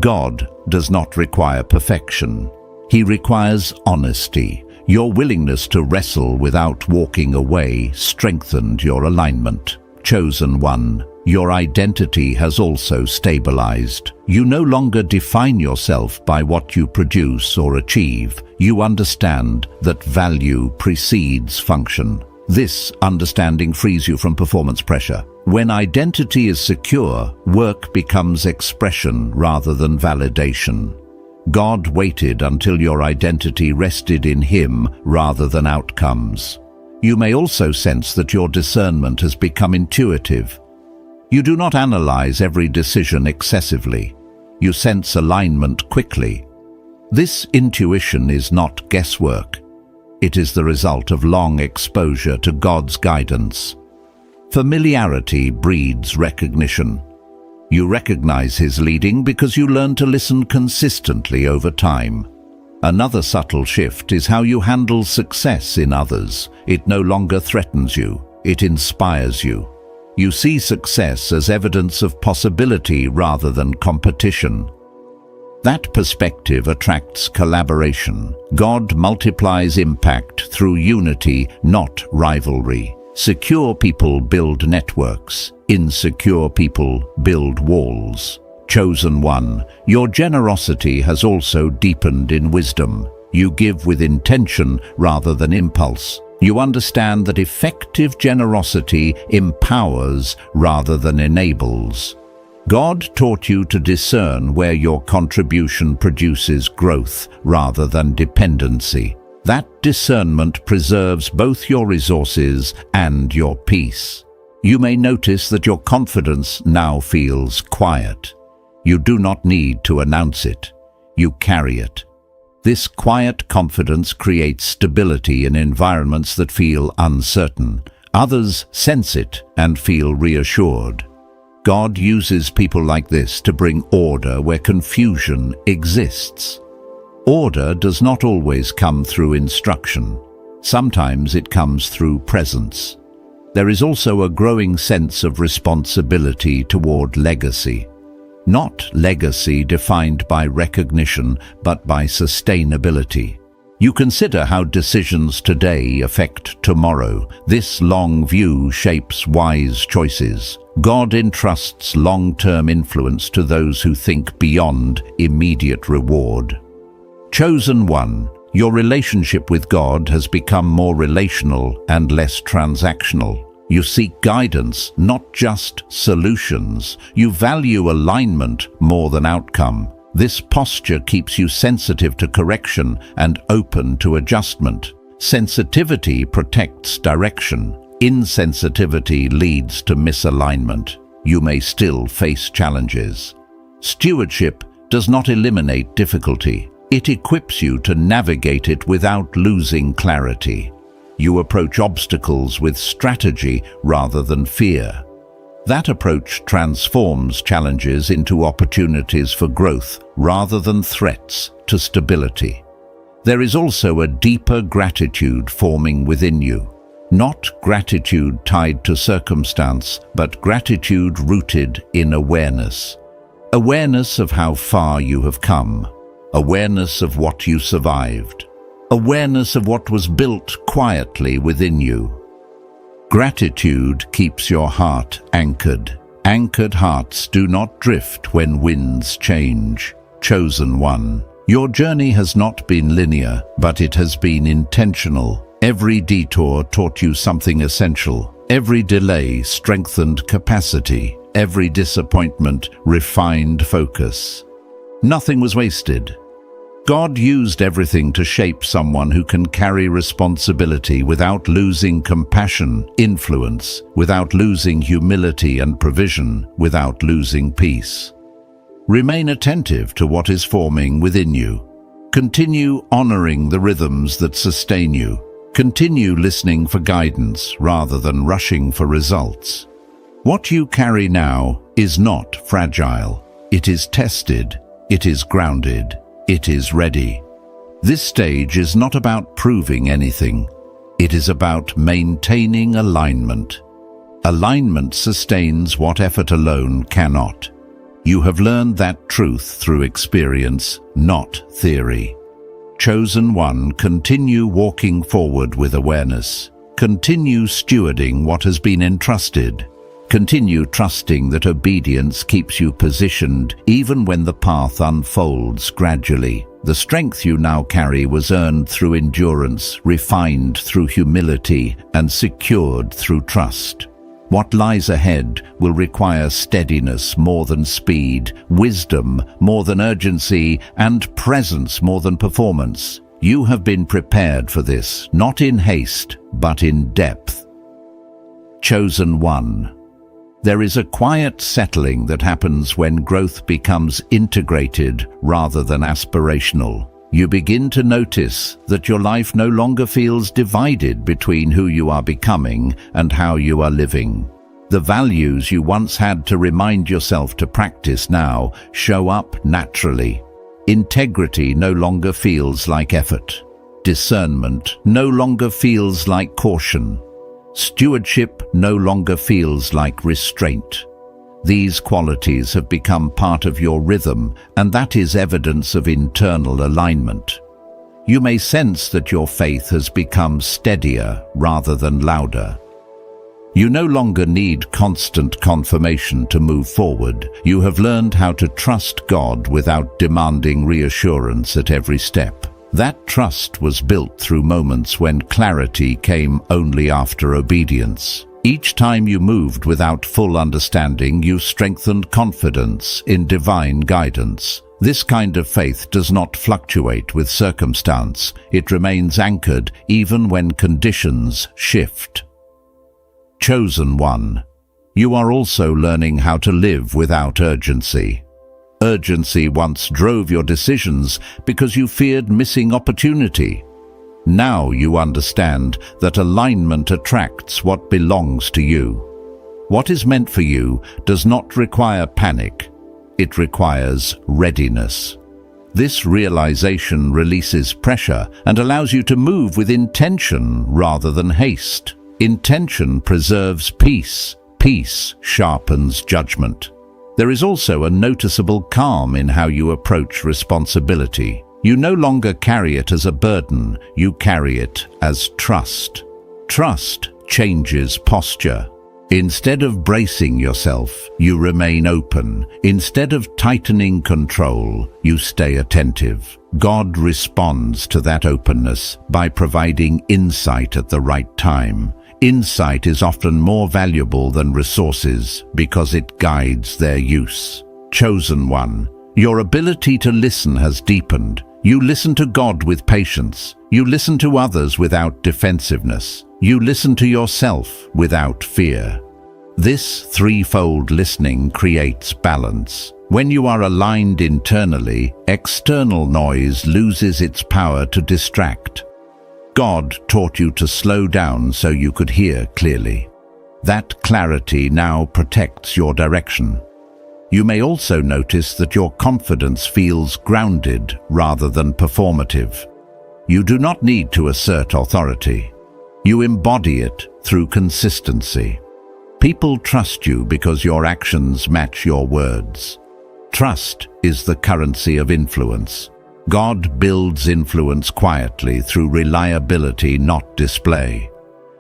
God does not require perfection. He requires honesty. Your willingness to wrestle without walking away strengthened your alignment. Chosen one, your identity has also stabilized. You no longer define yourself by what you produce or achieve. You understand that value precedes function. This understanding frees you from performance pressure. When identity is secure, work becomes expression rather than validation. God waited until your identity rested in Him rather than outcomes. You may also sense that your discernment has become intuitive. You do not analyze every decision excessively. You sense alignment quickly. This intuition is not guesswork. It is the result of long exposure to God's guidance. Familiarity breeds recognition. You recognize His leading because you learn to listen consistently over time. Another subtle shift is how you handle success in others. It no longer threatens you, it inspires you. You see success as evidence of possibility rather than competition. That perspective attracts collaboration. God multiplies impact through unity, not rivalry. Secure people build networks. Insecure people build walls. Chosen one, your generosity has also deepened in wisdom. You give with intention rather than impulse. You understand that effective generosity empowers rather than enables. God taught you to discern where your contribution produces growth rather than dependency. That discernment preserves both your resources and your peace. You may notice that your confidence now feels quiet. You do not need to announce it. You carry it. This quiet confidence creates stability in environments that feel uncertain. Others sense it and feel reassured. God uses people like this to bring order where confusion exists. Order does not always come through instruction. Sometimes it comes through presence. There is also a growing sense of responsibility toward legacy. Not legacy defined by recognition, but by sustainability. You consider how decisions today affect tomorrow. This long view shapes wise choices. God entrusts long-term influence to those who think beyond immediate reward. Chosen one, your relationship with God has become more relational and less transactional. You seek guidance, not just solutions. You value alignment more than outcome. This posture keeps you sensitive to correction and open to adjustment. Sensitivity protects direction. Insensitivity leads to misalignment. You may still face challenges. Stewardship does not eliminate difficulty. It equips you to navigate it without losing clarity. You approach obstacles with strategy rather than fear. That approach transforms challenges into opportunities for growth rather than threats to stability. There is also a deeper gratitude forming within you. Not gratitude tied to circumstance, but gratitude rooted in awareness. Awareness of how far you have come. Awareness of what you survived. Awareness of what was built quietly within you. Gratitude keeps your heart anchored. Anchored hearts do not drift when winds change. Chosen one, your journey has not been linear, but it has been intentional. Every detour taught you something essential. Every delay strengthened capacity. Every disappointment refined focus. Nothing was wasted. God used everything to shape someone who can carry responsibility without losing compassion, influence, without losing humility and provision, without losing peace. Remain attentive to what is forming within you. Continue honoring the rhythms that sustain you. Continue listening for guidance rather than rushing for results. What you carry now is not fragile. It is tested. It is grounded. It is ready. This stage is not about proving anything. It is about maintaining alignment. Alignment sustains what effort alone cannot. You have learned that truth through experience, not theory. Chosen one, continue walking forward with awareness. Continue stewarding what has been entrusted. Continue trusting that obedience keeps you positioned even when the path unfolds gradually. The strength you now carry was earned through endurance, refined through humility, and secured through trust. What lies ahead will require steadiness more than speed, wisdom more than urgency, and presence more than performance. You have been prepared for this, not in haste, but in depth. Chosen one. There is a quiet settling that happens when growth becomes integrated rather than aspirational. You begin to notice that your life no longer feels divided between who you are becoming and how you are living. The values you once had to remind yourself to practice now show up naturally. Integrity no longer feels like effort. Discernment no longer feels like caution. Stewardship no longer feels like restraint. These qualities have become part of your rhythm, and that is evidence of internal alignment. You may sense that your faith has become steadier rather than louder. You no longer need constant confirmation to move forward. You have learned how to trust God without demanding reassurance at every step. That trust was built through moments when clarity came only after obedience. Each time you moved without full understanding, you strengthened confidence in divine guidance. This kind of faith does not fluctuate with circumstance. It remains anchored even when conditions shift. Chosen one. You are also learning how to live without urgency. Urgency once drove your decisions because you feared missing opportunity. Now you understand that alignment attracts what belongs to you. What is meant for you does not require panic. It requires readiness. This realization releases pressure and allows you to move with intention rather than haste. Intention preserves peace. Peace sharpens judgment. There is also a noticeable calm in how you approach responsibility. You no longer carry it as a burden, you carry it as trust. Trust changes posture. Instead of bracing yourself, you remain open. Instead of tightening control, you stay attentive. God responds to that openness by providing insight at the right time. Insight is often more valuable than resources because it guides their use. Chosen one. Your ability to listen has deepened. You listen to God with patience. You listen to others without defensiveness. You listen to yourself without fear. This threefold listening creates balance. When you are aligned internally, external noise loses its power to distract. God taught you to slow down so you could hear clearly. That clarity now protects your direction. You may also notice that your confidence feels grounded rather than performative. You do not need to assert authority. You embody it through consistency. People trust you because your actions match your words. Trust is the currency of influence. God builds influence quietly through reliability, not display.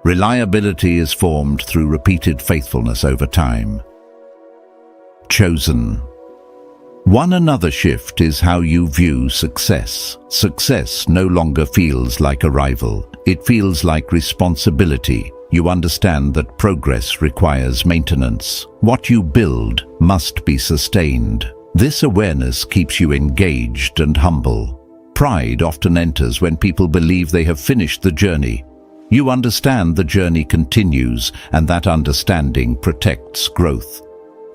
Reliability is formed through repeated faithfulness over time. Chosen. One another shift is how you view success. Success no longer feels like a rival. It feels like responsibility. You understand that progress requires maintenance. What you build must be sustained. This awareness keeps you engaged and humble. Pride often enters when people believe they have finished the journey. You understand the journey continues, and that understanding protects growth.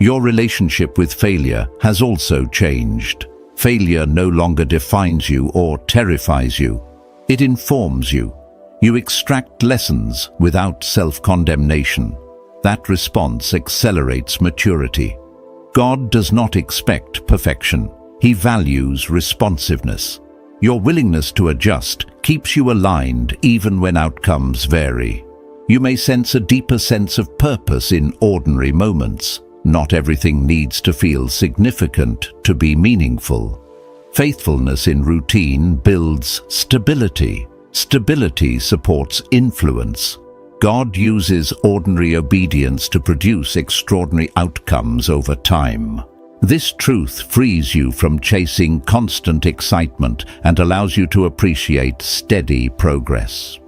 Your relationship with failure has also changed. Failure no longer defines you or terrifies you. It informs you. You extract lessons without self-condemnation. That response accelerates maturity. God does not expect perfection. He values responsiveness. Your willingness to adjust keeps you aligned even when outcomes vary. You may sense a deeper sense of purpose in ordinary moments. Not everything needs to feel significant to be meaningful. Faithfulness in routine builds stability. Stability supports influence. God uses ordinary obedience to produce extraordinary outcomes over time. This truth frees you from chasing constant excitement and allows you to appreciate steady progress.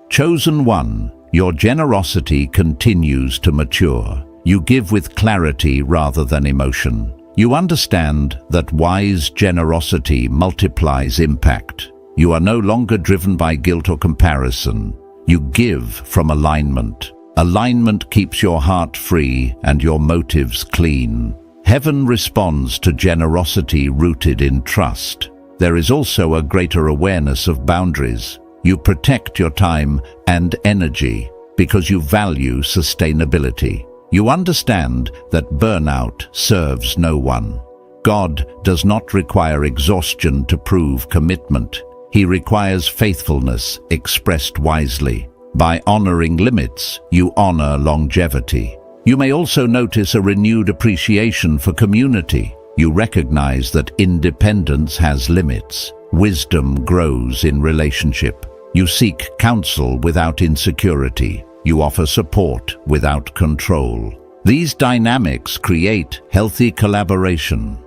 Chosen one, your generosity continues to mature. You give with clarity rather than emotion. You understand that wise generosity multiplies impact. You are no longer driven by guilt or comparison. You give from alignment. Alignment keeps your heart free and your motives clean. Heaven responds to generosity rooted in trust. There is also a greater awareness of boundaries. You protect your time and energy because you value sustainability. You understand that burnout serves no one. God does not require exhaustion to prove commitment. He requires faithfulness expressed wisely. By honoring limits, you honor longevity. You may also notice a renewed appreciation for community. You recognize that independence has limits. Wisdom grows in relationship. You seek counsel without insecurity. You offer support without control. These dynamics create healthy collaboration.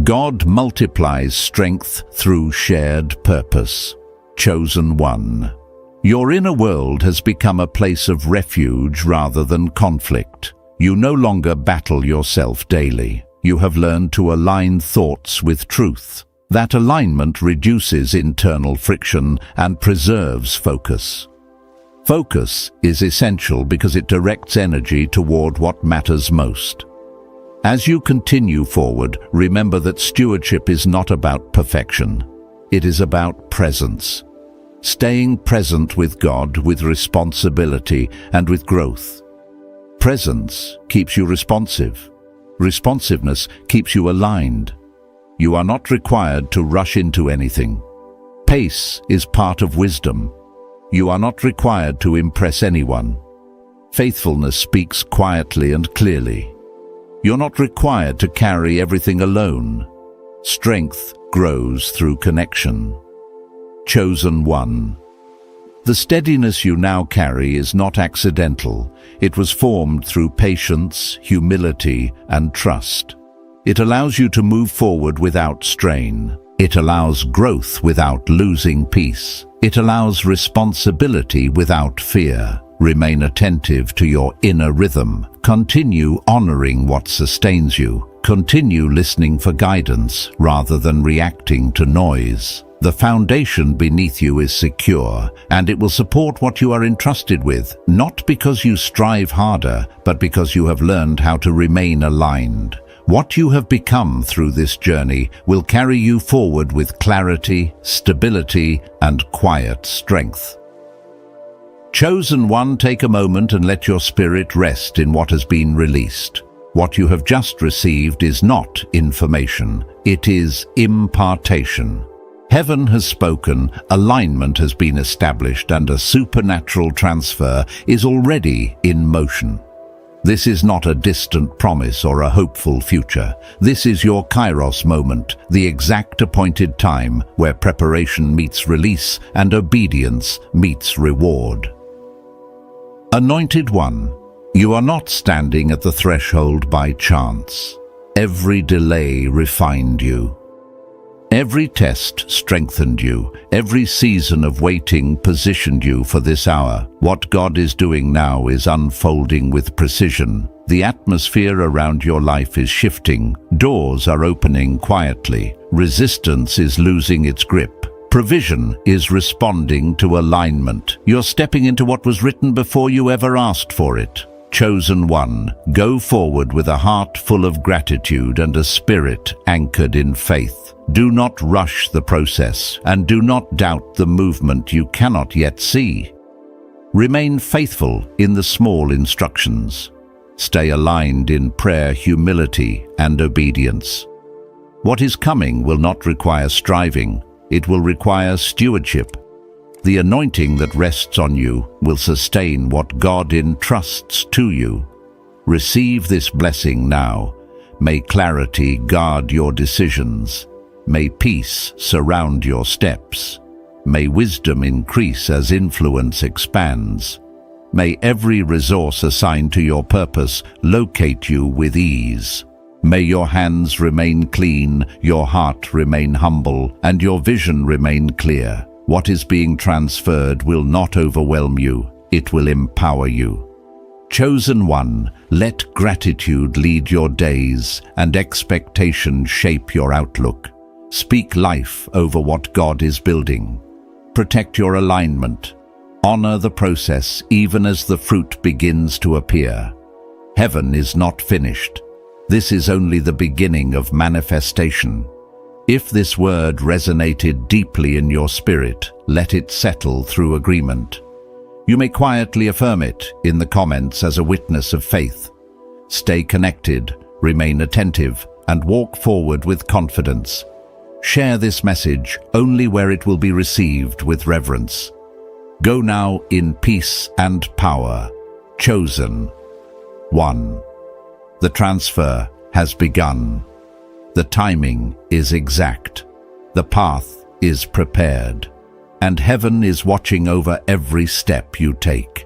God multiplies strength through shared purpose. Chosen one. Your inner world has become a place of refuge rather than conflict. You no longer battle yourself daily. You have learned to align thoughts with truth. That alignment reduces internal friction and preserves focus. Focus is essential because it directs energy toward what matters most. As you continue forward, remember that stewardship is not about perfection. It is about presence. Staying present with God, with responsibility, and with growth. Presence keeps you responsive. Responsiveness keeps you aligned. You are not required to rush into anything. Pace is part of wisdom. You are not required to impress anyone. Faithfulness speaks quietly and clearly. You're not required to carry everything alone. Strength grows through connection. Chosen one. The steadiness you now carry is not accidental. It was formed through patience, humility, and trust. It allows you to move forward without strain. It allows growth without losing peace. It allows responsibility without fear. Remain attentive to your inner rhythm. Continue honoring what sustains you. Continue listening for guidance rather than reacting to noise. The foundation beneath you is secure, and it will support what you are entrusted with, not because you strive harder, but because you have learned how to remain aligned. What you have become through this journey will carry you forward with clarity, stability, and quiet strength. Chosen one, take a moment and let your spirit rest in what has been released. What you have just received is not information, it is impartation. Heaven has spoken, alignment has been established, and a supernatural transfer is already in motion. This is not a distant promise or a hopeful future. This is your Kairos moment, the exact appointed time where preparation meets release and obedience meets reward. Anointed one, you are not standing at the threshold by chance. Every delay refined you. Every test strengthened you. Every season of waiting positioned you for this hour. What God is doing now is unfolding with precision. The atmosphere around your life is shifting. Doors are opening quietly. Resistance is losing its grip. Provision is responding to alignment. You're stepping into what was written before you ever asked for it. Chosen one, go forward with a heart full of gratitude and a spirit anchored in faith. Do not rush the process, and do not doubt the movement you cannot yet see. Remain faithful in the small instructions. Stay aligned in prayer, humility, and obedience. What is coming will not require striving. It will require stewardship. The anointing that rests on you will sustain what God entrusts to you. Receive this blessing now. May clarity guard your decisions. May peace surround your steps. May wisdom increase as influence expands. May every resource assigned to your purpose locate you with ease. May your hands remain clean, your heart remain humble, and your vision remain clear. What is being transferred will not overwhelm you, it will empower you. Chosen one, let gratitude lead your days and expectation shape your outlook. Speak life over what God is building. Protect your alignment. Honor the process even as the fruit begins to appear. Heaven is not finished. This is only the beginning of manifestation. If this word resonated deeply in your spirit, let it settle through agreement. You may quietly affirm it in the comments as a witness of faith. Stay connected, remain attentive, and walk forward with confidence. Share this message only where it will be received with reverence. Go now in peace and power. Chosen one. The transfer has begun. The timing is exact. The path is prepared. And heaven is watching over every step you take.